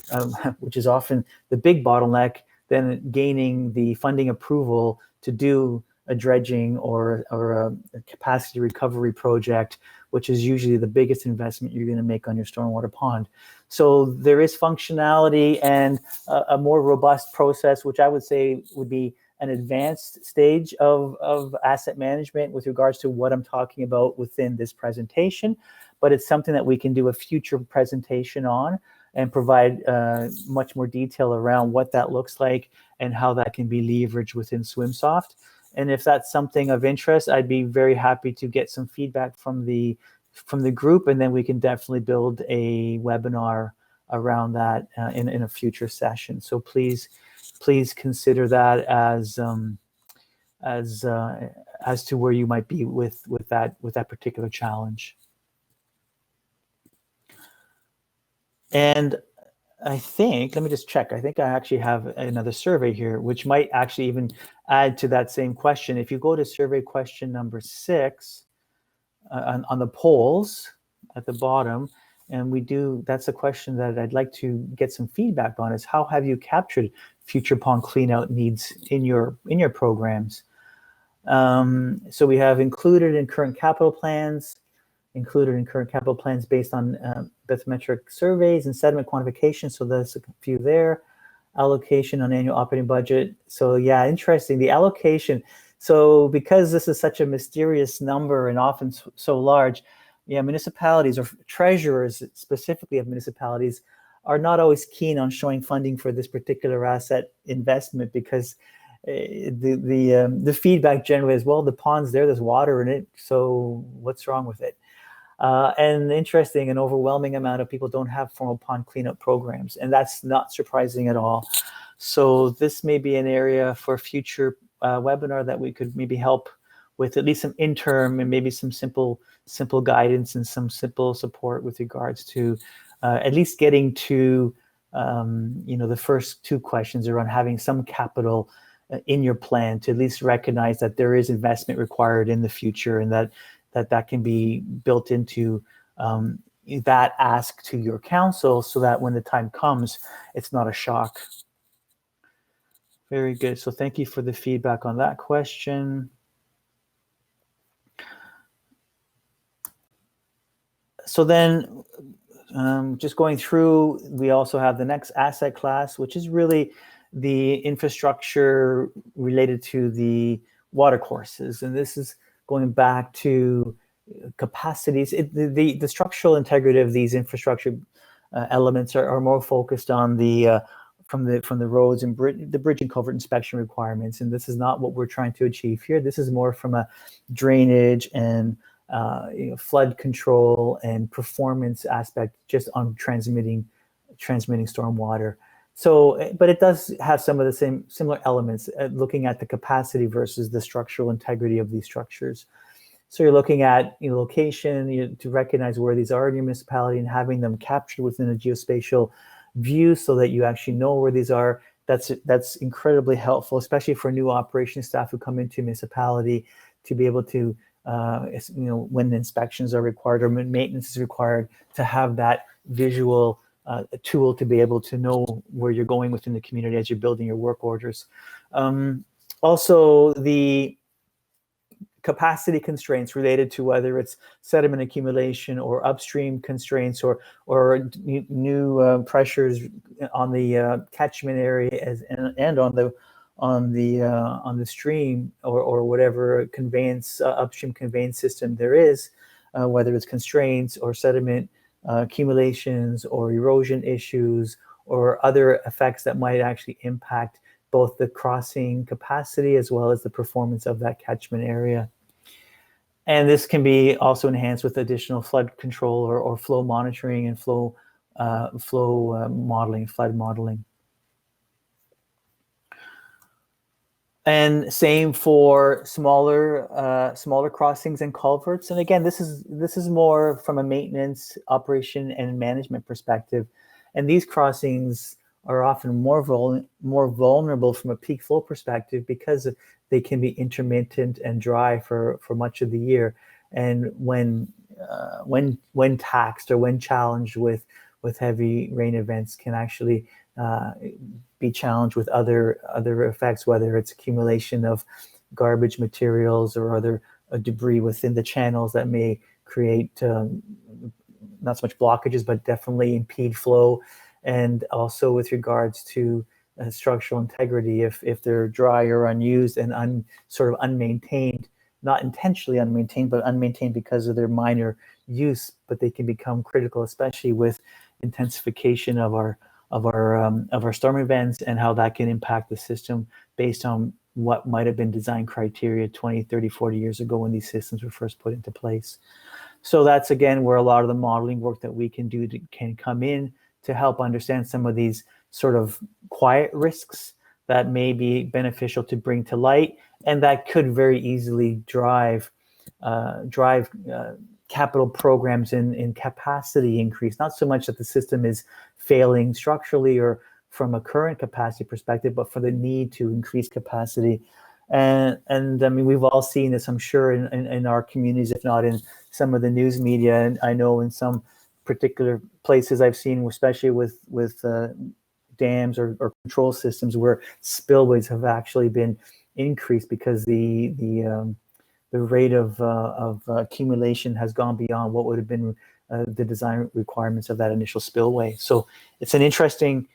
which is often the big bottleneck, then gaining the funding approval to do a dredging or a capacity recovery project, which is usually the biggest investment you're going to make on your stormwater pond. So there is functionality and a more robust process, which I would say would be an advanced stage of asset management with regards to what I'm talking about within this presentation. But it's something that we can do a future presentation on and provide much more detail around what that looks like and how that can be leveraged within SwimSoft. And if that's something of interest, I'd be very happy to get some feedback from the group, and then we can definitely build a webinar around that in a future session. So please consider that as to where you might be with that particular challenge. And I think, let me just check. I think I actually have another survey here, which might actually even add to that same question. If you go to survey question number 6 on the polls at the bottom, and that's a question that I'd like to get some feedback on, is how have you captured future pond cleanout needs in your programs? So we have included in current capital plans based on bathymetric surveys and sediment quantification. So there's a few there. Allocation on annual operating budget. So yeah, interesting. The allocation. So because this is such a mysterious number and often so large, yeah, municipalities or treasurers specifically of municipalities are not always keen on showing funding for this particular asset investment, because the feedback generally is, well, the pond's there's water in it, so what's wrong with it? And interesting, an overwhelming amount of people don't have formal pond cleanup programs, and that's not surprising at all. So this may be an area for future webinar that we could maybe help with at least some interim and maybe some simple guidance and some simple support with regards to at least getting to the first 2 questions around having some capital in your plan to at least recognize that there is investment required in the future, and that can be built into that ask to your council, so that when the time comes, it's not a shock. Very good. So thank you for the feedback on that question. So then just going through, we also have the next asset class, which is really the infrastructure related to the water courses. And this is going back to capacities. The structural integrity of these infrastructure elements are more focused on from the roads and the bridge and culvert inspection requirements. And this is not what we're trying to achieve here. This is more from a drainage and flood control and performance aspect, just on transmitting stormwater. So, but it does have some of the similar elements, looking at the capacity versus the structural integrity of these structures. So you're looking at location to recognize where these are in your municipality and having them captured within a geospatial view so that you actually know where these are. That's incredibly helpful, especially for new operations staff who come into a municipality, to be able to when inspections are required or maintenance is required, to have that visual tool to be able to know where you're going within the community as you're building your work orders. Also, the capacity constraints related to whether it's sediment accumulation or upstream constraints or new pressures on the catchment area and on the stream or whatever conveyance upstream conveyance system there is, whether it's constraints or sediment accumulations or erosion issues or other effects that might actually impact both the crossing capacity as well as the performance of that catchment area. And this can be also enhanced with additional flood control or flow monitoring and flow modeling, flood modeling. And same for smaller crossings and culverts. And again, this is more from a maintenance, operation, and management perspective. And these crossings are often more vulnerable from a peak flow perspective because they can be intermittent and dry for much of the year. And when taxed or when challenged with heavy rain events, can actually be challenged with other effects, whether it's accumulation of garbage materials or other debris within the channels that may create not so much blockages, but definitely impede flow. And also with regards to structural integrity, if they're dry or unused and sort of unmaintained, not intentionally unmaintained, but unmaintained because of their minor use, but they can become critical, especially with intensification of our storm events and how that can impact the system based on what might have been design criteria 20, 30, 40 years ago when these systems were first put into place. So that's, again, where a lot of the modeling work that we can do can come in to help understand some of these sort of quiet risks that may be beneficial to bring to light, and that could very easily drive capital programs in capacity increase. Not so much that the system is failing structurally or from a current capacity perspective, but for the need to increase capacity. And I mean, we've all seen this, I'm sure, in our communities, if not in some of the news media. And I know in some particular places I've seen, especially with dams or control systems, where spillways have actually been increased because the rate of accumulation has gone beyond what would have been the design requirements of that initial spillway. So it's an interesting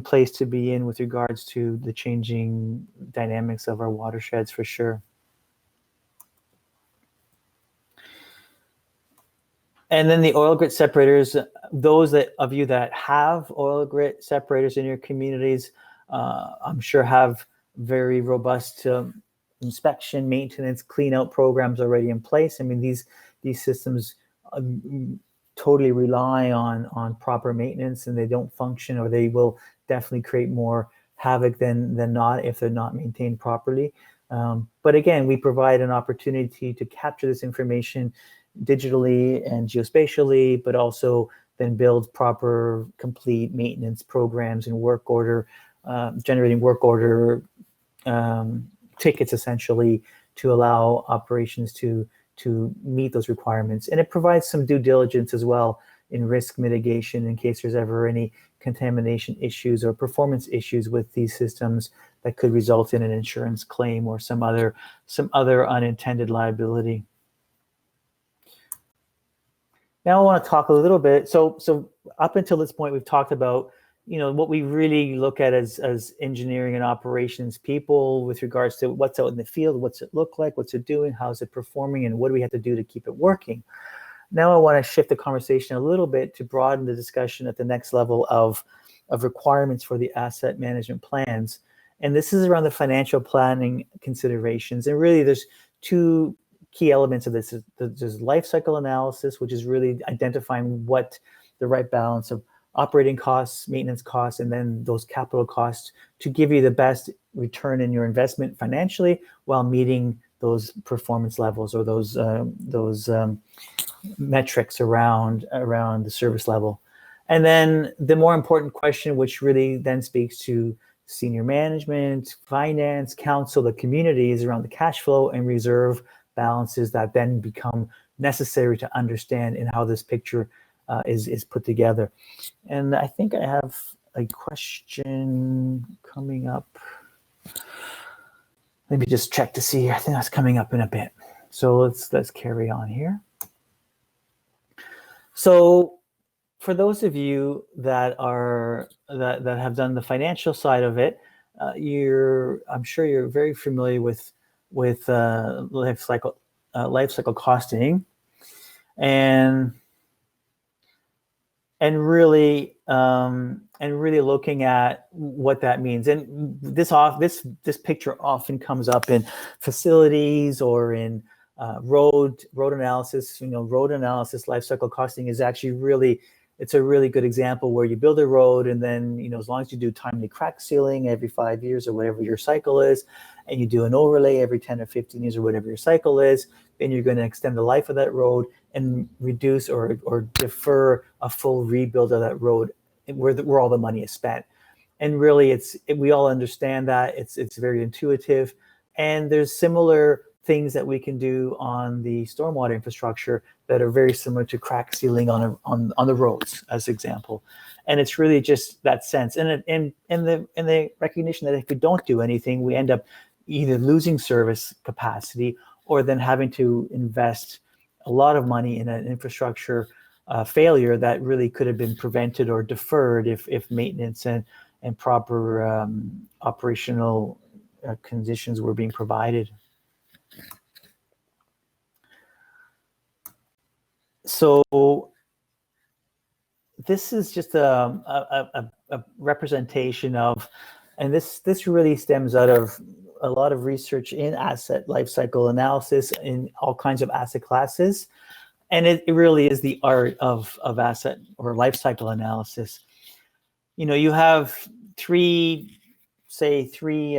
place to be in with regards to the changing dynamics of our watersheds, for sure. And then the oil grit separators, those of you that have oil grit separators in your communities, I'm sure have very robust inspection, maintenance, clean out programs already in place. I mean, these systems totally rely on proper maintenance, and they don't function, or they will definitely create more havoc than not if they're not maintained properly. But again, we provide an opportunity to capture this information digitally and geospatially, but also then build proper, complete maintenance programs and work order, generating work order tickets, essentially, to allow operations to meet those requirements. And it provides some due diligence as well in risk mitigation in case there's ever any contamination issues or performance issues with these systems that could result in an insurance claim or some other unintended liability. Now I want to talk a little bit. So up until this point, we've talked about, what we really look at as engineering and operations people with regards to what's out in the field, what's it look like, what's it doing, how's it performing, and what do we have to do to keep it working. Now I want to shift the conversation a little bit to broaden the discussion at the next level of requirements for the asset management plans. And this is around the financial planning considerations. And really there's two key elements of this. There's life cycle analysis, which is really identifying what the right balance of operating costs, maintenance costs, and then those capital costs to give you the best return in your investment financially while meeting those performance levels or those metrics around the service level. And then the more important question, which really then speaks to senior management, finance, council, the community, is around the cash flow and reserve balances that then become necessary to understand in how this picture is put together. And I think I have a question coming up. Let me just check to see. I think that's coming up in a bit. So let's carry on here. So for those of you that have done the financial side of it, I'm sure you're very familiar with life cycle costing, and really looking at what that means. And this picture often comes up in facilities or in road analysis. Road analysis, life cycle costing is actually it's a really good example where you build a road, and then as long as you do timely crack sealing every 5 years or whatever your cycle is, and you do an overlay every 10 or 15 years or whatever your cycle is, then you're going to extend the life of that road and reduce or defer a full rebuild of that road where all the money is spent. And really, we all understand that. It's very intuitive, and there's similar things that we can do on the stormwater infrastructure that are very similar to crack sealing on the roads, as example. And it's really just that sense, and the recognition that if we don't do anything, we end up either losing service capacity or then having to invest a lot of money in an infrastructure failure that really could have been prevented or deferred if maintenance and proper operational conditions were being provided. So this is just a representation of, and this really stems out of a lot of research in asset lifecycle analysis in all kinds of asset classes. And it really is the art of asset or life cycle analysis. You have three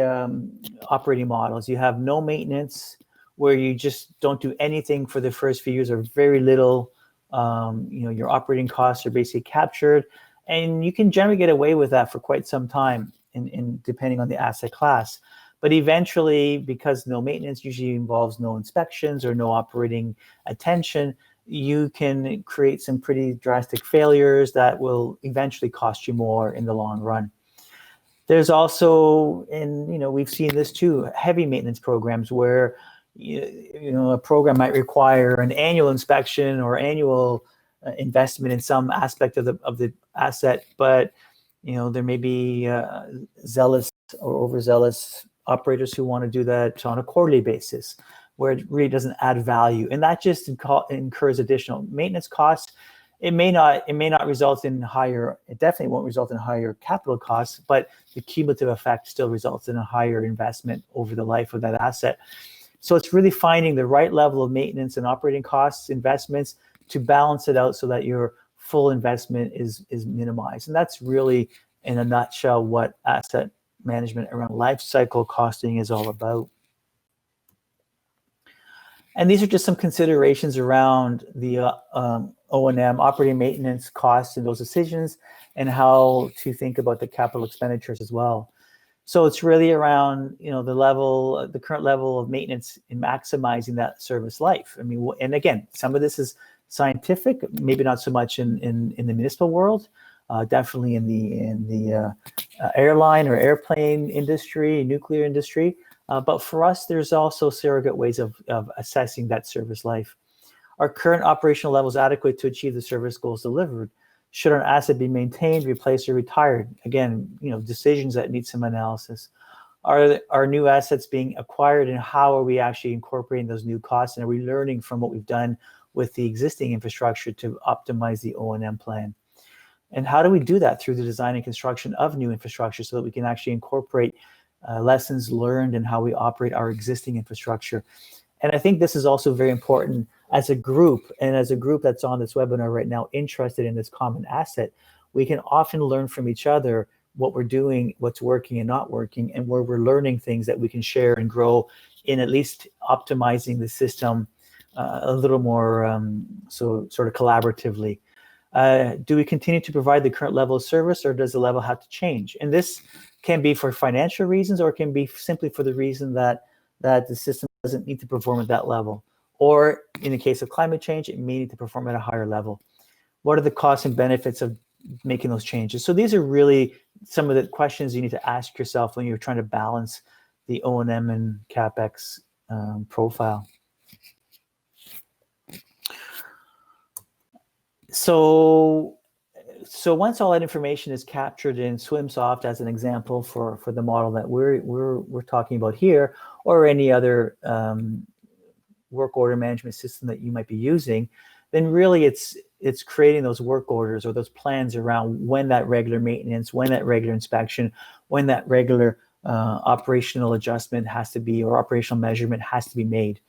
operating models. You have no maintenance, where you just don't do anything for the first few years or very little. Your operating costs are basically captured, and you can generally get away with that for quite some time, in depending on the asset class. But eventually, because no maintenance usually involves no inspections or no operating attention, you can create some pretty drastic failures that will eventually cost you more in the long run. There's also, and we've seen this too, heavy maintenance programs where a program might require an annual inspection or annual investment in some aspect of the asset, but there may be zealous or overzealous operators who want to do that on a quarterly basis, where it really doesn't add value, and that just incurs additional maintenance costs. It may not result in higher. It definitely won't result in higher capital costs, but the cumulative effect still results in a higher investment over the life of that asset. So it's really finding the right level of maintenance and operating costs, investments, to balance it out so that your full investment is minimized. And that's really, in a nutshell, what asset management around life cycle costing is all about. And these are just some considerations around the O&M, operating maintenance costs, and those decisions, and how to think about the capital expenditures as well. So it's really around the current level of maintenance in maximizing that service life. I mean, and again, some of this is scientific, maybe not so much in the municipal world, definitely in the airline or airplane industry, nuclear industry. But for us, there's also surrogate ways of assessing that service life. Are current operational levels adequate to achieve the service goals delivered? Should an asset be maintained, replaced, or retired? Again, decisions that need some analysis. Are new assets being acquired, and how are we actually incorporating those new costs? And are we learning from what we've done with the existing infrastructure to optimize the O&M plan? And how do we do that? Through the design and construction of new infrastructure, so that we can actually incorporate lessons learned in how we operate our existing infrastructure. And I think this is also very important as a group, and as a group that's on this webinar right now interested in this common asset. We can often learn from each other what we're doing, what's working and not working, and where we're learning things that we can share and grow in, at least optimizing the system a little more sort of collaboratively. Do we continue to provide the current level of service, or does the level have to change? And this can be for financial reasons, or it can be simply for the reason that the system doesn't need to perform at that level. Or in the case of climate change, it may need to perform at a higher level. What are the costs and benefits of making those changes? So these are really some of the questions you need to ask yourself when you're trying to balance the O&M and CapEx profile. So once all that information is captured in SwimSoft, as an example for the model that we're talking about here, or any other work order management system that you might be using, then really it's creating those work orders or those plans around when that regular maintenance, when that regular inspection, when that regular operational adjustment has to be, or operational measurement has to be made.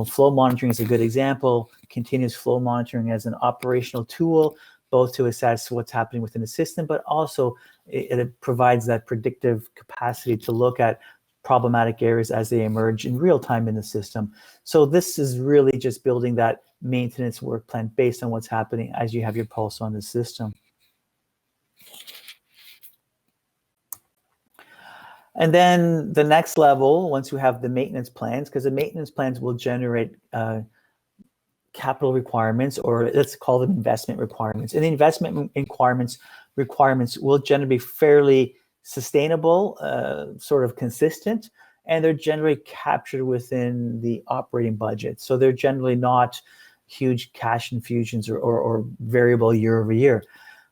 Flow monitoring is a good example. Continuous flow monitoring as an operational tool, both to assess what's happening within the system, but also it provides that predictive capacity to look at problematic areas as they emerge in real time in the system. So this is really just building that maintenance work plan based on what's happening as you have your pulse on the system. And then the next level, once you have the maintenance plans, because the maintenance plans will generate capital requirements, or let's call them investment requirements. And the investment requirements will generally be fairly sustainable, sort of consistent, and they're generally captured within the operating budget. So they're generally not huge cash infusions or variable year over year.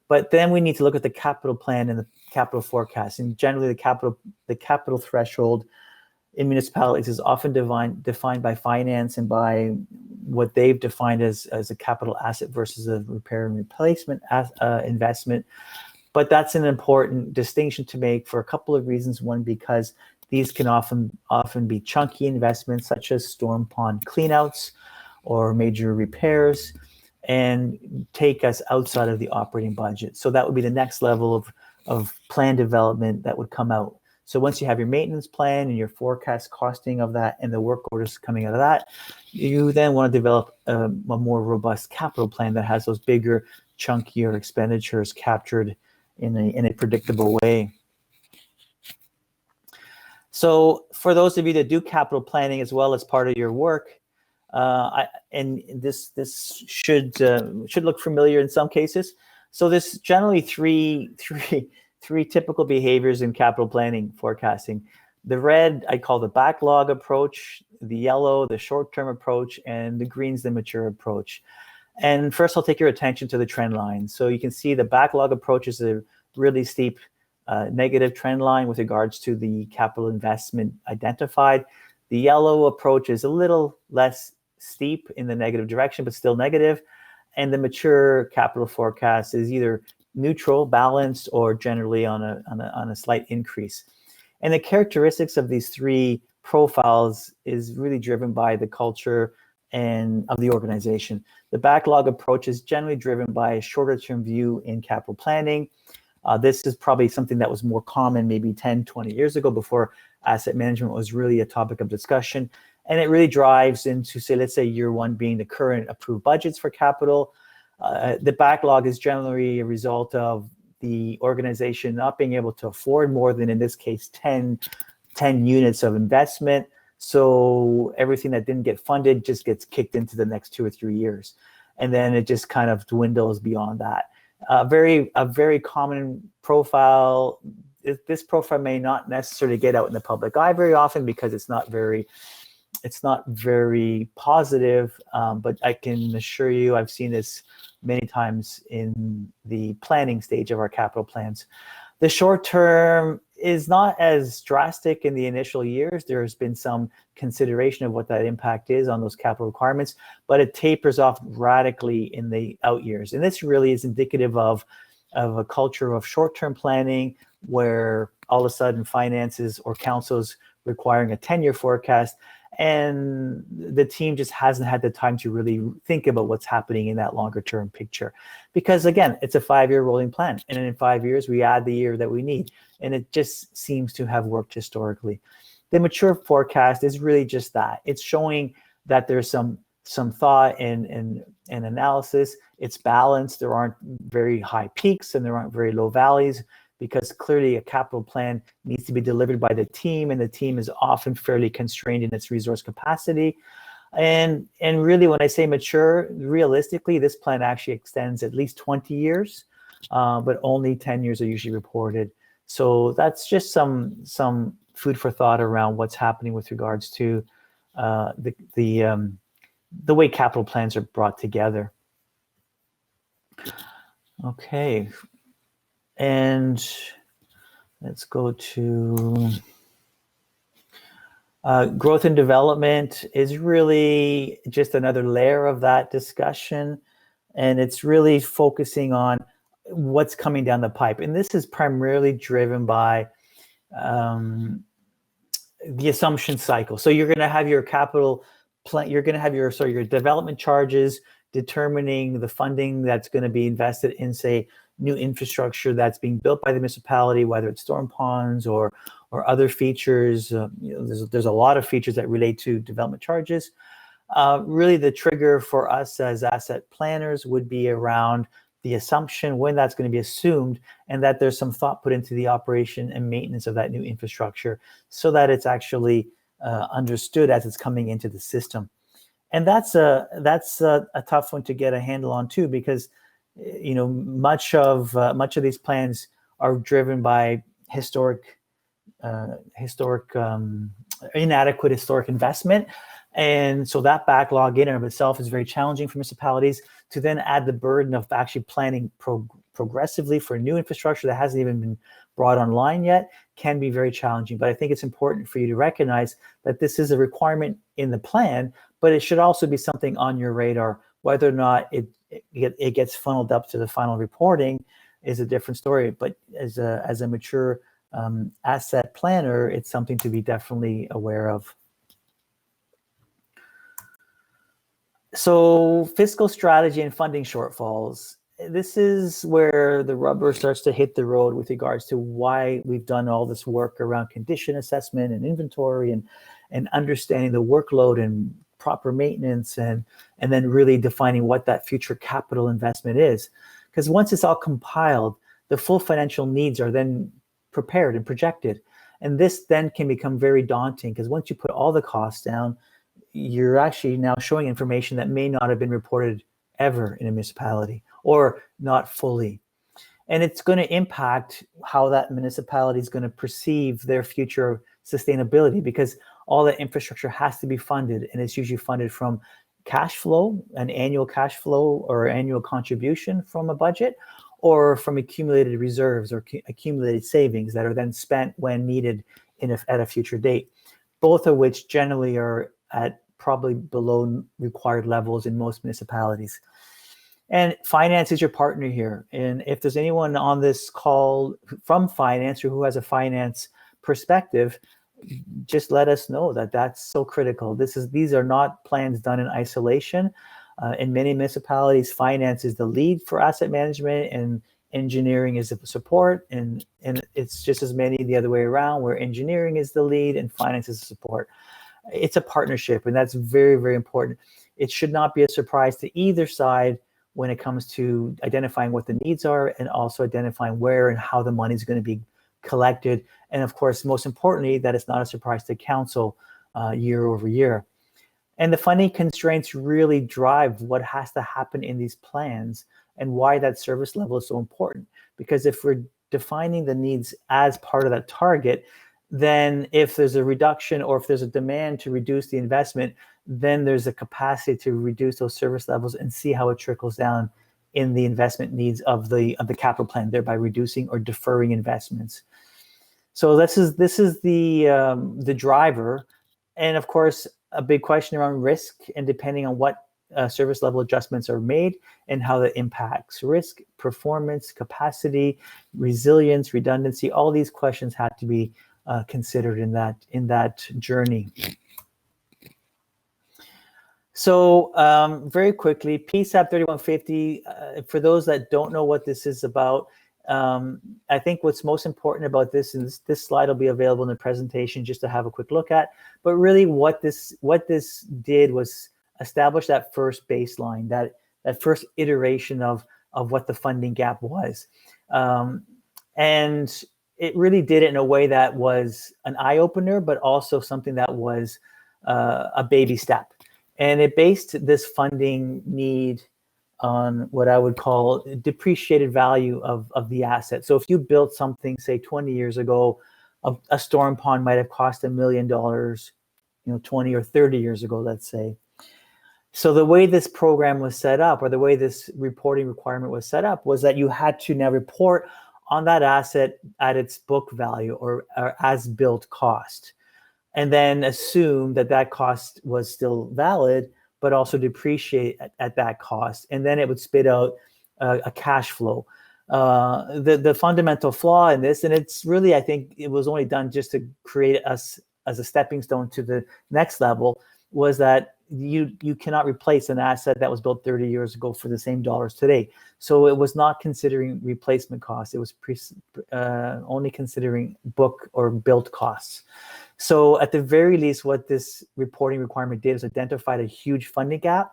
But then we need to look at the capital plan and the capital forecast. And generally the capital threshold in municipalities is often defined by finance and by what they've defined as a capital asset versus a repair and replacement investment. But that's an important distinction to make for a couple of reasons. One, because these can often be chunky investments, such as storm pond cleanouts, or major repairs, and take us outside of the operating budget. So that would be the next level of plan development that would come out. So once you have your maintenance plan and your forecast costing of that and the work orders coming out of that, you then want to develop a more robust capital plan that has those bigger, chunkier expenditures captured in a predictable way. So for those of you that do capital planning as well as part of your work, and this should look familiar in some cases. So there's generally three typical behaviors in capital planning forecasting. The red I call the backlog approach, the yellow the short-term approach, and the green's the mature approach. And first I'll take your attention to the trend line. So you can see the backlog approach is a really steep negative trend line with regards to the capital investment identified. The yellow approach is a little less steep in the negative direction, but still negative. And the mature capital forecast is either neutral, balanced, or generally on a slight increase. And the characteristics of these three profiles is really driven by the culture and of the organization. The backlog approach is generally driven by a shorter term view in capital planning. This is probably something that was more common maybe 10, 20 years ago before asset management was really a topic of discussion. And it really drives into, let's say year one being the current approved budgets for capital. The backlog is generally a result of the organization not being able to afford more than, in this case, 10 units of investment. So everything that didn't get funded just gets kicked into the next 2 or 3 years. And then it just kind of dwindles beyond that. A very common profile. This profile may not necessarily get out in the public eye very often because it's not very positive, but I can assure you I've seen this many times in the planning stage of our capital plans. The short term is not as drastic in the initial years. There's been some consideration of what that impact is on those capital requirements, but it tapers off radically in the out years. And this really is indicative of a culture of short-term planning where all of a sudden finances or councils requiring a 10-year forecast, and the team just hasn't had the time to really think about what's happening in that longer term picture. Because again, it's a 5-year rolling plan, and in 5 years we add the year that we need, and it just seems to have worked historically. The mature forecast is really just that. It's showing that there's some thought and analysis. It's balanced. There aren't very high peaks and there aren't very low valleys, because clearly a capital plan needs to be delivered by the team, and the team is often fairly constrained in its resource capacity. And really, when I say mature, realistically, this plan actually extends at least 20 years, but only 10 years are usually reported. So that's just some food for thought around what's happening with regards to the way capital plans are brought together. Okay. And let's go to growth and development is really just another layer of that discussion. And it's really focusing on what's coming down the pipe. And this is primarily driven by the assumption cycle. So you're going to have your capital plan, you're going to have your development charges determining the funding that's going to be invested in, say, new infrastructure that's being built by the municipality, whether it's storm ponds or other features. There's a lot of features that relate to development charges. Really, the trigger for us as asset planners would be around the assumption when that's going to be assumed, and that there's some thought put into the operation and maintenance of that new infrastructure so that it's actually understood as it's coming into the system. And that's a tough one to get a handle on too, because much of these plans are driven by inadequate historic investment. And so that backlog in and of itself is very challenging for municipalities. To then add the burden of actually planning progressively for new infrastructure that hasn't even been brought online yet can be very challenging. But I think it's important for you to recognize that this is a requirement in the plan, but it should also be something on your radar. Whether or not it gets funneled up to the final reporting is a different story. But as a mature asset planner, it's something to be definitely aware of. So fiscal strategy and funding shortfalls. This is where the rubber starts to hit the road with regards to why we've done all this work around condition assessment and inventory and understanding the workload and proper maintenance and then really defining what that future capital investment is. Because once it's all compiled, the full financial needs are then prepared and projected. And this then can become very daunting because once you put all the costs down, you're actually now showing information that may not have been reported ever in a municipality or not fully. And it's going to impact how that municipality is going to perceive their future sustainability because all that infrastructure has to be funded, and it's usually funded from cash flow, an annual cash flow or annual contribution from a budget, or from accumulated reserves or accumulated savings that are then spent when needed at a future date, both of which generally are at probably below required levels in most municipalities. And finance is your partner here. And if there's anyone on this call from finance or who has a finance perspective, just let us know that that's so critical. These are not plans done in isolation. In many municipalities, finance is the lead for asset management and engineering is the support. And it's just as many the other way around, where engineering is the lead and finance is the support. It's a partnership, and that's very, very important. It should not be a surprise to either side when it comes to identifying what the needs are and also identifying where and how the money is going to be collected. And of course, most importantly, that it's not a surprise to council year over year. And the funding constraints really drive what has to happen in these plans and why that service level is so important. Because if we're defining the needs as part of that target, then if there's a reduction or if there's a demand to reduce the investment, then there's a capacity to reduce those service levels and see how it trickles down in the investment needs of the capital plan, thereby reducing or deferring investments. So this is the driver, and of course a big question around risk, and depending on what service level adjustments are made and how that impacts risk, performance, capacity, resilience, redundancy. All these questions have to be considered in that journey. So very quickly, PSAP 3150, for those that don't know what this is about, I think what's most important about this, and this slide will be available in the presentation just to have a quick look at, but really what this did was establish that first baseline, that first iteration of what the funding gap was. And it really did it in a way that was an eye-opener, but also something that was a baby step. And it based this funding need on what I would call depreciated value of the asset. So if you built something, say 20 years ago, a storm pond might have cost $1 million, 20 or 30 years ago, let's say. So the way this program was set up, or the way this reporting requirement was set up, was that you had to now report on that asset at its book value or as built cost, and then assume that cost was still valid, but also depreciate at that cost. And then it would spit out a cash flow. The fundamental flaw in this, and it's really, I think it was only done just to create us as a stepping stone to the next level, was that you cannot replace an asset that was built 30 years ago for the same dollars today. So it was not considering replacement costs. It was only considering book or built costs. So at the very least, what this reporting requirement did is identified a huge funding gap.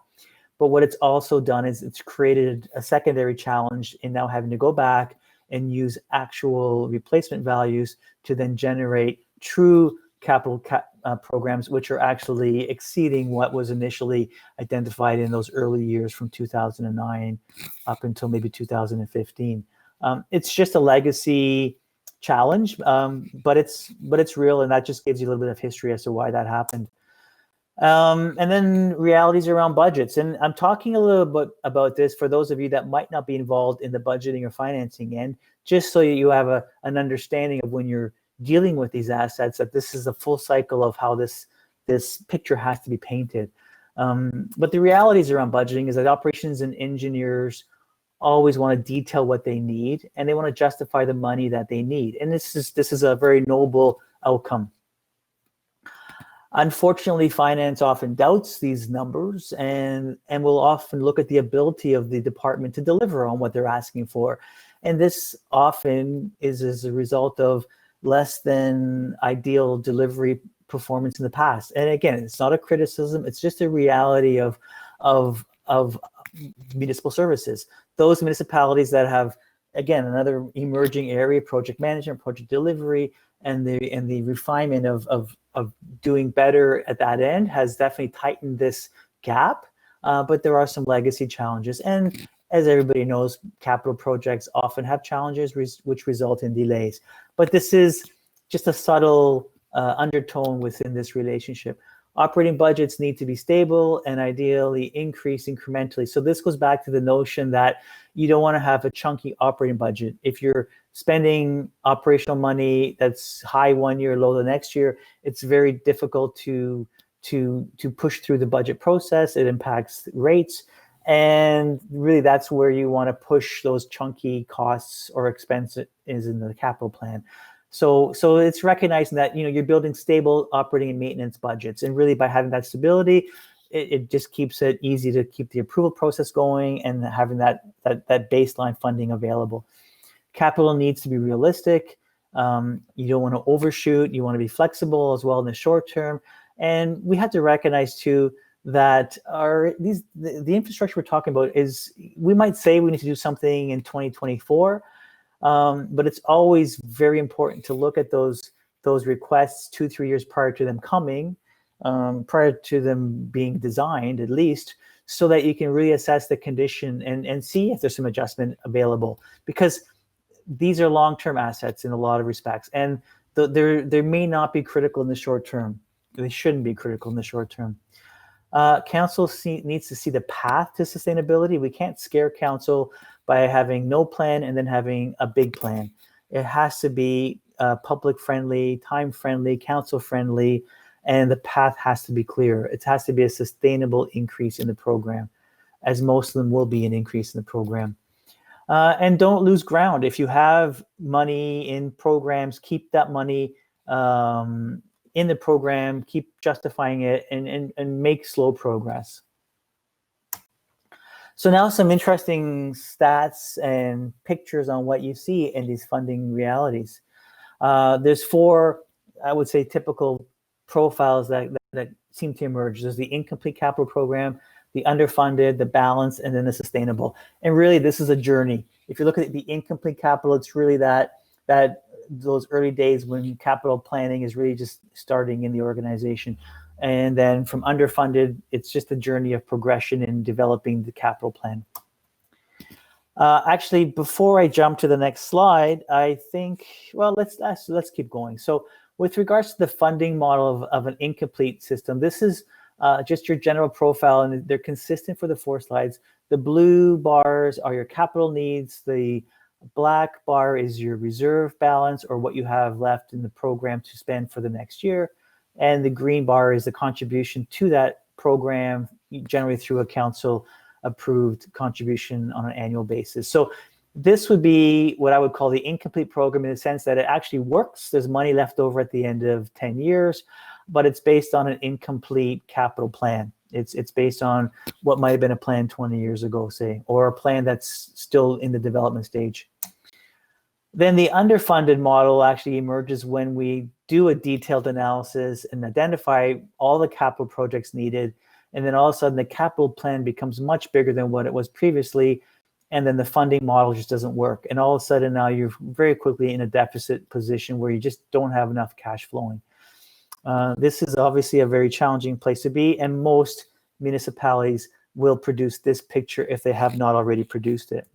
But what it's also done is it's created a secondary challenge in now having to go back and use actual replacement values to then generate true capital programs, which are actually exceeding what was initially identified in those early years from 2009 up until maybe 2015. It's just a legacy challenge, but it's real, and that just gives you a little bit of history as to why that happened. And then realities around budgets. And I'm talking a little bit about this for those of you that might not be involved in the budgeting or financing end, just so you have an understanding of when you're dealing with these assets, that this is a full cycle of how this picture has to be painted. But the realities around budgeting is that operations and engineers always want to detail what they need, and they want to justify the money that they need. And this is a very noble outcome. Unfortunately, finance often doubts these numbers and will often look at the ability of the department to deliver on what they're asking for. And this often is as a result of less than ideal delivery performance in the past. And again, it's not a criticism, it's just a reality of municipal services. Those municipalities that have, again, another emerging area, project management, project delivery, and the refinement of doing better at that end has definitely tightened this gap. But there are some legacy challenges. And as everybody knows, capital projects often have challenges which result in delays. But this is just a subtle undertone within this relationship. Operating budgets need to be stable and ideally increase incrementally. So this goes back to the notion that you don't want to have a chunky operating budget. If you're spending operational money that's high one year, low the next year, it's very difficult to push through the budget process. It impacts rates. And really, that's where you want to push those chunky costs or expenses in the capital plan. So it's recognizing that you're building stable operating and maintenance budgets, and really by having that stability, it just keeps it easy to keep the approval process going and having that baseline funding available. Capital needs to be realistic. You don't want to overshoot. You want to be flexible as well in the short term, and we have to recognize too that the infrastructure we're talking about is, we might say we need to do something in 2024. But it's always very important to look at those requests 2-3 years prior to them coming, prior to them being designed at least, so that you can really assess the condition and see if there's some adjustment available. Because these are long-term assets in a lot of respects, and they may not be critical in the short term. They shouldn't be critical in the short term. Council needs to see the path to sustainability. We can't scare council by having no plan and then having a big plan. It has to be public friendly, time friendly, council friendly, and the path has to be clear. It has to be a sustainable increase in the program, as most of them will be an increase in the program. And don't lose ground. If you have money in programs, keep that money in the program, keep justifying it, and make slow progress. So now some interesting stats and pictures on what you see in these funding realities. There's 4, I would say, typical profiles that seem to emerge. There's the incomplete capital program, the underfunded, the balanced, and then the sustainable. And really, this is a journey. If you look at the incomplete capital, it's really that those early days when capital planning is really just starting in the organization. And then from underfunded, it's just a journey of progression in developing the capital plan. Actually, before I jump to the next slide, I think, well, let's keep going. So with regards to the funding model of an incomplete system, this is just your general profile, and they're consistent for the 4 slides. The blue bars are your capital needs. The black bar is your reserve balance, or what you have left in the program to spend for the next year. And the green bar is the contribution to that program, generally through a council approved contribution on an annual basis. So this would be what I would call the incomplete program, in the sense that it actually works. There's money left over at the end of 10 years, but it's based on an incomplete capital plan. It's based on what might have been a plan 20 years ago, say, or a plan that's still in the development stage. Then the underfunded model actually emerges when we do a detailed analysis and identify all the capital projects needed. And then all of a sudden the capital plan becomes much bigger than what it was previously. And then the funding model just doesn't work. And all of a sudden now you're very quickly in a deficit position where you just don't have enough cash flowing. This is obviously a very challenging place to be. And most municipalities will produce this picture if they have not already produced it.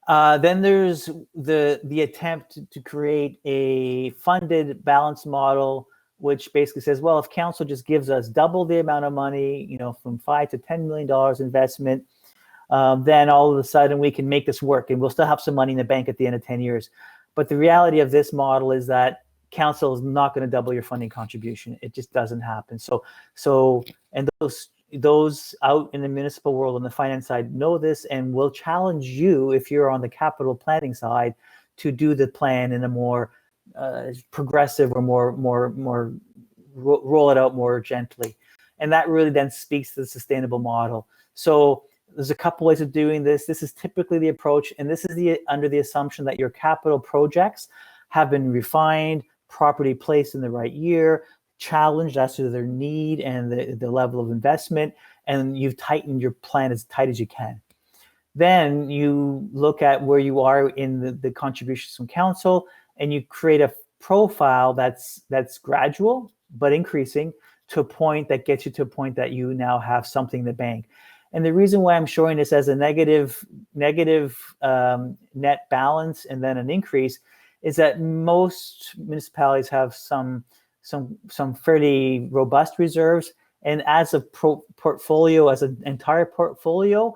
Then there's the attempt to create a funded balance model, which basically says, well, if council just gives us double the amount of money, from $5 to $10 million investment, then all of a sudden we can make this work and we'll still have some money in the bank at the end of 10 years. But the reality of this model is that council is not going to double your funding contribution. It just doesn't happen. And those out in the municipal world on the finance side know this and will challenge you, if you're on the capital planning side, to do the plan in a more progressive or more roll it out more gently. And that really then speaks to the sustainable model. So there's a couple ways of doing this. This is typically the approach, and this is under the assumption that your capital projects have been refined, properly placed in the right year, challenged as to their need and the level of investment, and you've tightened your plan as tight as you can. Then you look at where you are in the contributions from council, and you create a profile that's gradual but increasing to a point that gets you to a point that you now have something in the bank. And the reason why I'm showing this as a negative net balance and then an increase is that most municipalities have some fairly robust reserves, and as a portfolio, as an entire portfolio,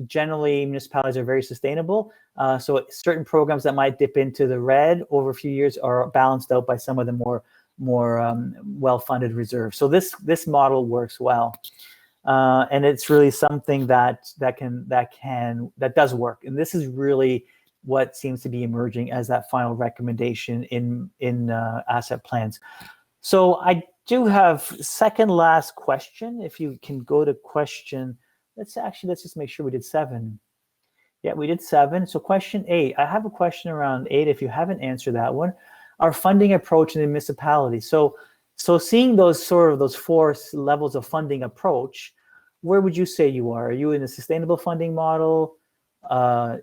generally municipalities are very sustainable. So certain programs that might dip into the red over a few years are balanced out by some of the more well-funded reserves. So this model works well, and it's really something that does work. And this is really what seems to be emerging as that final recommendation in asset plans. So I do have second last question. If you can go to question, let's just make sure we did 7. Yeah, we did 7. So question 8, I have a question around 8 if you haven't answered that one. Our funding approach in the municipality. So seeing those 4 levels of funding approach, where would you say you are? Are you in a sustainable funding model? You have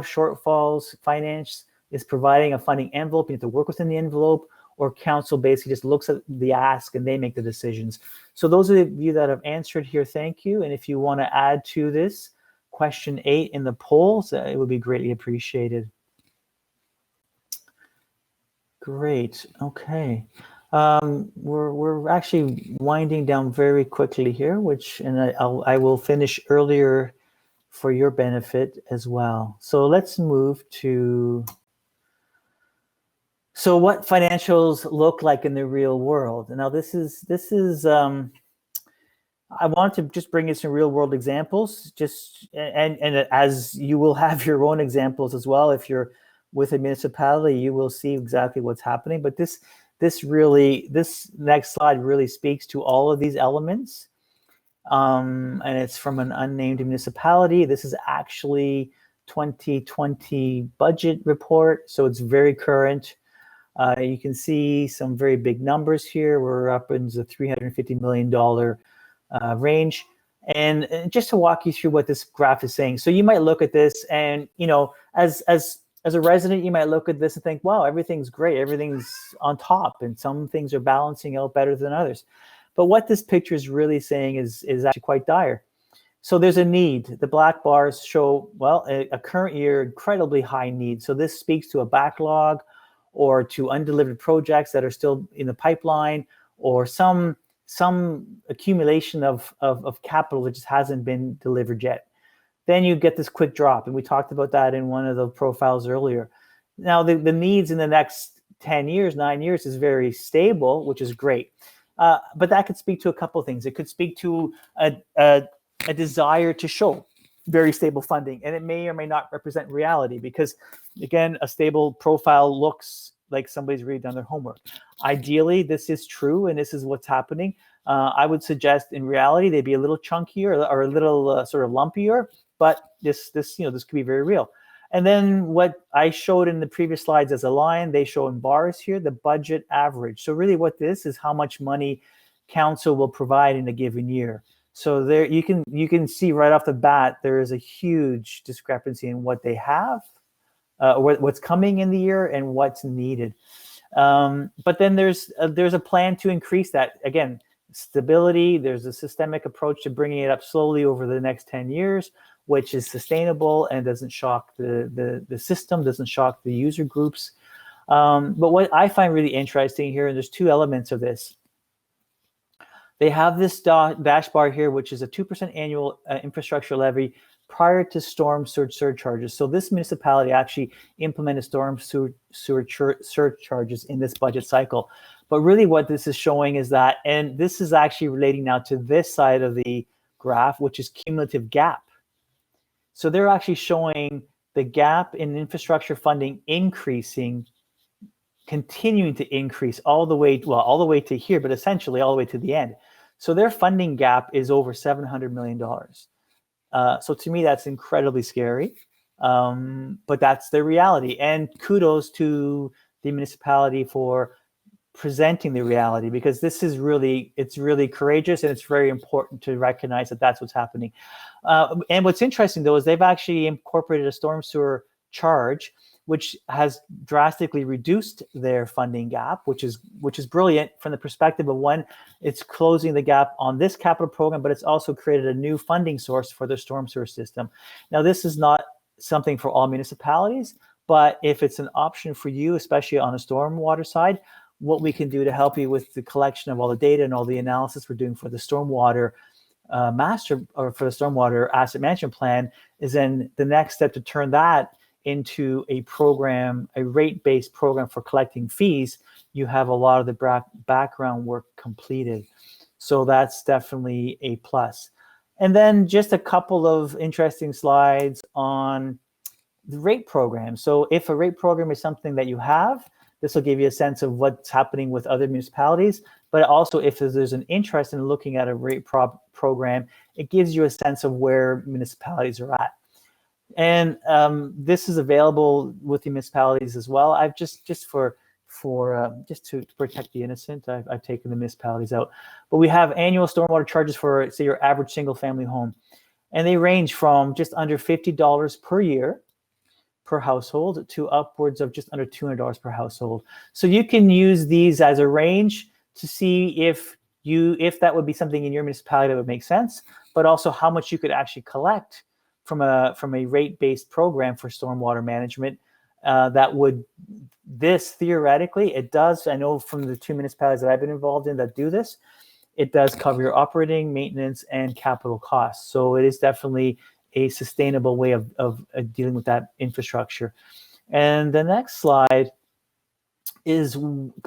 shortfalls. Finance is providing a funding envelope. You have to work within the envelope, or council basically just looks at the ask and they make the decisions. So those of you that have answered here, thank you. And if you want to add to this question 8 in the polls, it would be greatly appreciated. Great. Okay. We're actually winding down very quickly here, I will finish earlier for your benefit as well. So let's move to, so what financials look like in the real world. Now this is I want to just bring you some real world examples, and as you will have your own examples as well. If you're with a municipality, you will see exactly what's happening. But this next slide really speaks to all of these elements. And it's from an unnamed municipality. This is actually 2020 budget report, so it's very current. You can see some very big numbers here. We're up in the $350 million range. And just to walk you through what this graph is saying. So you might look at this and, as a resident, you might look at this and think, wow, everything's great. Everything's on top, and some things are balancing out better than others. But what this picture is really saying is actually quite dire. So there's a need. The black bars show, well, a current year incredibly high need. So this speaks to a backlog or to undelivered projects that are still in the pipeline, or some accumulation of capital that just hasn't been delivered yet. Then you get this quick drop, and we talked about that in one of the profiles earlier. Now the needs in the next 10 years, 9 years is very stable, which is great. But that could speak to a couple of things. It could speak to a desire to show very stable funding, and it may or may not represent reality, because again, a stable profile looks like somebody's really done their homework. Ideally, this is true, and this is what's happening. I would suggest in reality they'd be a little chunkier or a little sort of lumpier, but this could be very real. And then what I showed in the previous slides as a line, they show in bars here the budget average. So really what this is how much money council will provide in a given year. So there you can see right off the bat there is a huge discrepancy in what they have, what's coming in the year and what's needed. But then there's a plan to increase that. Again, stability, there's a systemic approach to bringing it up slowly over the next 10 years, which is sustainable and doesn't shock the system, doesn't shock the user groups. But what I find really interesting here, and there's 2 elements of this. They have this dash bar here, which is a 2% annual infrastructure levy prior to storm surcharges. So this municipality actually implemented storm surcharges in this budget cycle. But really what this is showing is that, and this is actually relating now to this side of the graph, which is cumulative gap. So they're actually showing the gap in infrastructure funding continuing to increase all the way to here, but essentially all the way to the end. So their funding gap is over $700 million. So to me, that's incredibly scary, but that's the reality. And kudos to the municipality for presenting the reality, because it's really courageous, and it's very important to recognize that that's what's happening. And what's interesting though is they've actually incorporated a storm sewer charge, which has drastically reduced their funding gap, which is brilliant from the perspective of, one, it's closing the gap on this capital program, but it's also created a new funding source for the storm sewer system. Now, this is not something for all municipalities, but if it's an option for you, especially on the stormwater side, what we can do to help you with the collection of all the data and all the analysis we're doing for the stormwater for the stormwater asset management plan is then the next step to turn that into a program, a rate-based program for collecting fees. You have a lot of the background work completed. So that's definitely a plus. And then just a couple of interesting slides on the rate program. So if a rate program is something that you have, this will give you a sense of what's happening with other municipalities. But also, if there's an interest in looking at a rate program, it gives you a sense of where municipalities are at. And this is available with the municipalities as well. I've just to protect the innocent, I've taken the municipalities out. But we have annual stormwater charges for, say, your average single-family home, and they range from just under $50 per year per household to upwards of just under $200 per household. So you can use these as a range to see if that would be something in your municipality that would make sense, but also how much you could actually collect from a rate-based program for stormwater management. This theoretically, it does, I know from the 2 municipalities that I've been involved in that do this, it does cover your operating, maintenance, and capital costs. So it is definitely a sustainable way of dealing with that infrastructure. And the next slide is,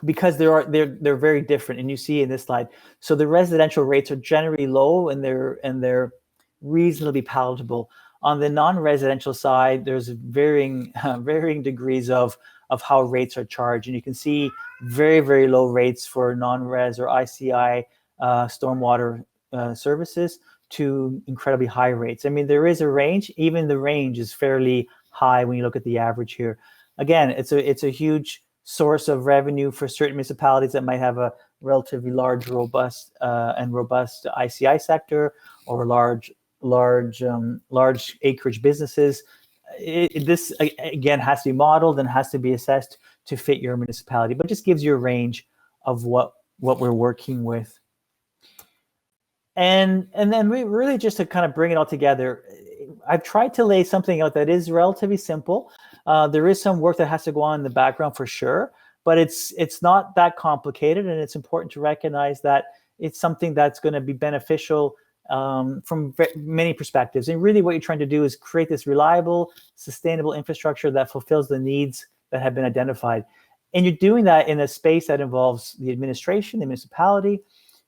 because they're very different, and you see in this slide. So the residential rates are generally low, and they're reasonably palatable. On the non-residential side, there's varying degrees of how rates are charged, and you can see very, very low rates for non-res or ICI stormwater services to incredibly high rates. I mean, there is a range. Even the range is fairly high when you look at the average here. Again, it's a huge source of revenue for certain municipalities that might have a relatively large, robust ICI sector, or large acreage businesses. This again has to be modeled and has to be assessed to fit your municipality, but just gives you a range of what we're working with. And then we really, just to kind of bring it all together, I've tried to lay something out that is relatively simple. There is some work that has to go on in the background for sure, but it's not that complicated, and it's important to recognize that it's something that's going to be beneficial from many perspectives. And really what you're trying to do is create this reliable, sustainable infrastructure that fulfills the needs that have been identified. And you're doing that in a space that involves the administration, the municipality,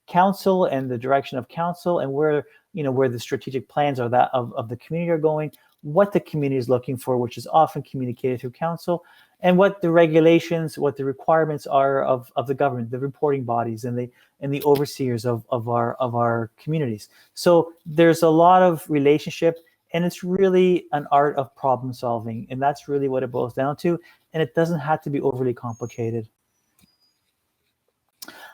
council, and the direction of council, and where the strategic plans are that of the community are going, what the community is looking for, which is often communicated through council, and what the regulations, what the requirements are of the government, the reporting bodies, and the overseers of our communities. So there's a lot of relationship, and it's really an art of problem solving, and that's really what it boils down to. And it doesn't have to be overly complicated.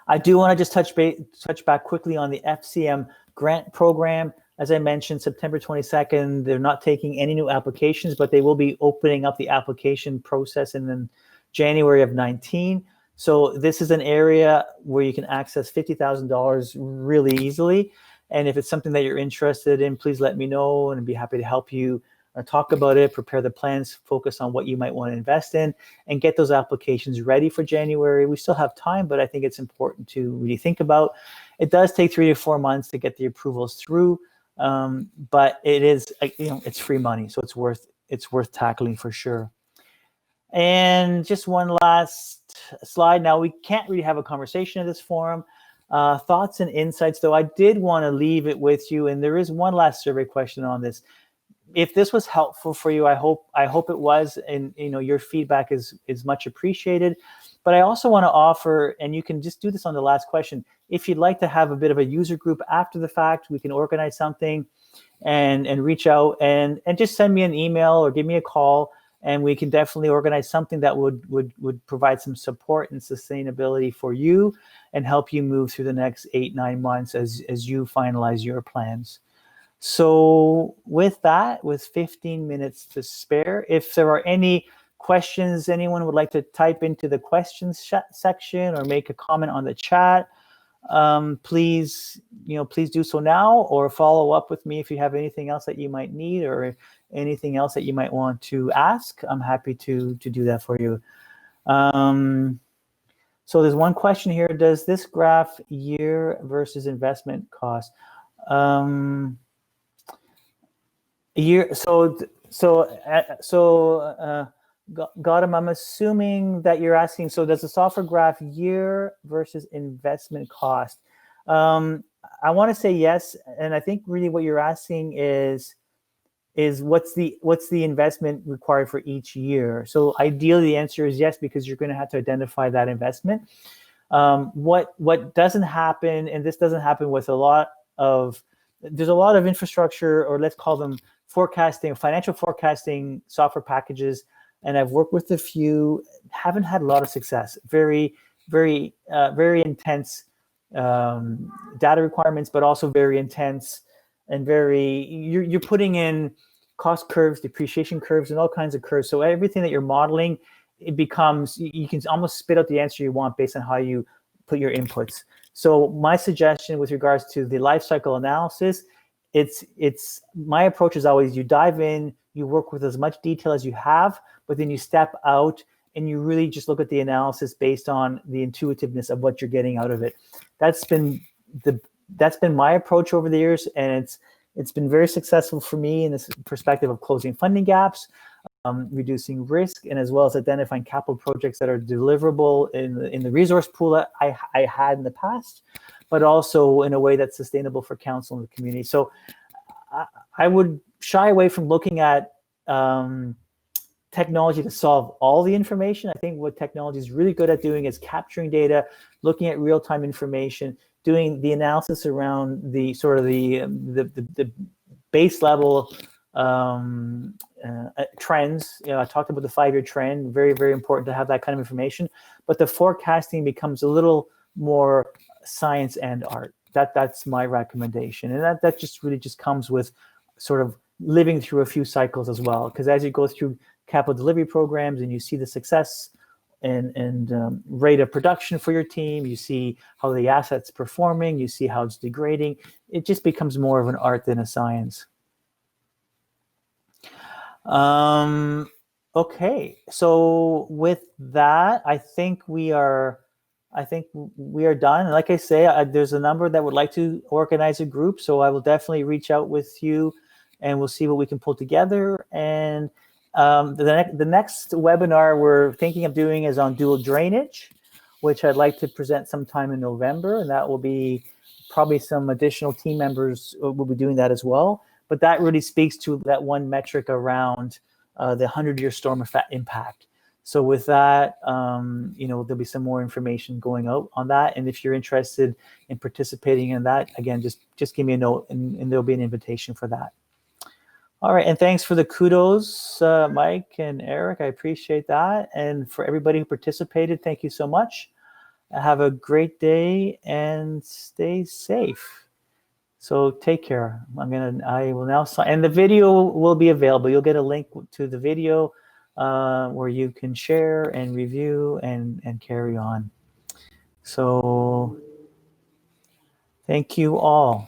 I do want to just touch back quickly on the FCM grant program. As I mentioned, September 22nd, they're not taking any new applications, but they will be opening up the application process in then January of 19. So this is an area where you can access $50,000 really easily. And if it's something that you're interested in, please let me know, and I'd be happy to help you talk about it, prepare the plans, focus on what you might want to invest in, and get those applications ready for January. We still have time, but I think it's important to really think about. It does take 3 to 4 months to get the approvals through, but it is, it's free money, so it's worth tackling for sure. And just one last slide. Now, we can't really have a conversation in this forum. Thoughts and insights, though, I did want to leave it with you, and there is one last survey question on this. if this was helpful for you, I hope it was, and your feedback is much appreciated. But I also want to offer, and you can just do this on the last question, if you'd like to have a bit of a user group after the fact, we can organize something and reach out and just send me an email or give me a call, and we can definitely organize something that would provide some support and sustainability for you and help you move through the next 8-9 months as you finalize your plans. So with that, with 15 minutes to spare, if there are any questions anyone would like to type into the questions section or make a comment on the chat, please do so now, or follow up with me if you have anything else that you might need or anything else that you might want to ask. I'm happy to do that for you. So there's one question here: does this graph year versus investment cost? Year. Gautam, I'm assuming that you're asking, so does the software graph year versus investment cost? I want to say yes, and I think really what you're asking is what's the investment required for each year? So ideally the answer is yes, because you're going to have to identify that investment. What doesn't happen, and this doesn't happen with there's a lot of infrastructure, or let's call them forecasting, financial forecasting software packages, and I've worked with a few, haven't had a lot of success. Very intense data requirements, but also very intense and you're putting in cost curves, depreciation curves, and all kinds of curves. So everything that you're modeling, it becomes, you can almost spit out the answer you want based on how you put your inputs. So my suggestion with regards to the life cycle analysis, my approach is always you dive in, you work with as much detail as you have, but then you step out and you really just look at the analysis based on the intuitiveness of what you're getting out of it. That's been my approach over the years, and it's been very successful for me in this perspective of closing funding gaps, reducing risk, and as well as identifying capital projects that are deliverable in the resource pool that I had in the past, but also in a way that's sustainable for council and the community. So I would shy away from looking at technology to solve all the information. I think what technology is really good at doing is capturing data, looking at real-time information, doing the analysis around the sort of the base level trends. I talked about the 5-year trend, very, very important to have that kind of information, but the forecasting becomes a little more science and art. That's my recommendation. And that just really just comes with sort of living through a few cycles as well, because as you go through capital delivery programs and you see the success and rate of production for your team, you see how the asset's performing, you see how it's degrading, it just becomes more of an art than a science. Okay, so with that, I think we are done. And like I say, there's a number that would like to organize a group, so I will definitely reach out with you and we'll see what we can pull together. And the next webinar we're thinking of doing is on dual drainage, which I'd like to present sometime in November, and that will be probably some additional team members will be doing that as well. But that really speaks to that one metric around the 100-year storm impact. So with that, there'll be some more information going out on that. And if you're interested in participating in that, again, just give me a note and there'll be an invitation for that. All right, and thanks for the kudos, Mike and Eric. I appreciate that. And for everybody who participated, thank you so much. Have a great day and stay safe. So take care. I will now sign, and the video will be available. You'll get a link to the video where you can share and review and carry on. So thank you all.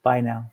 Bye now.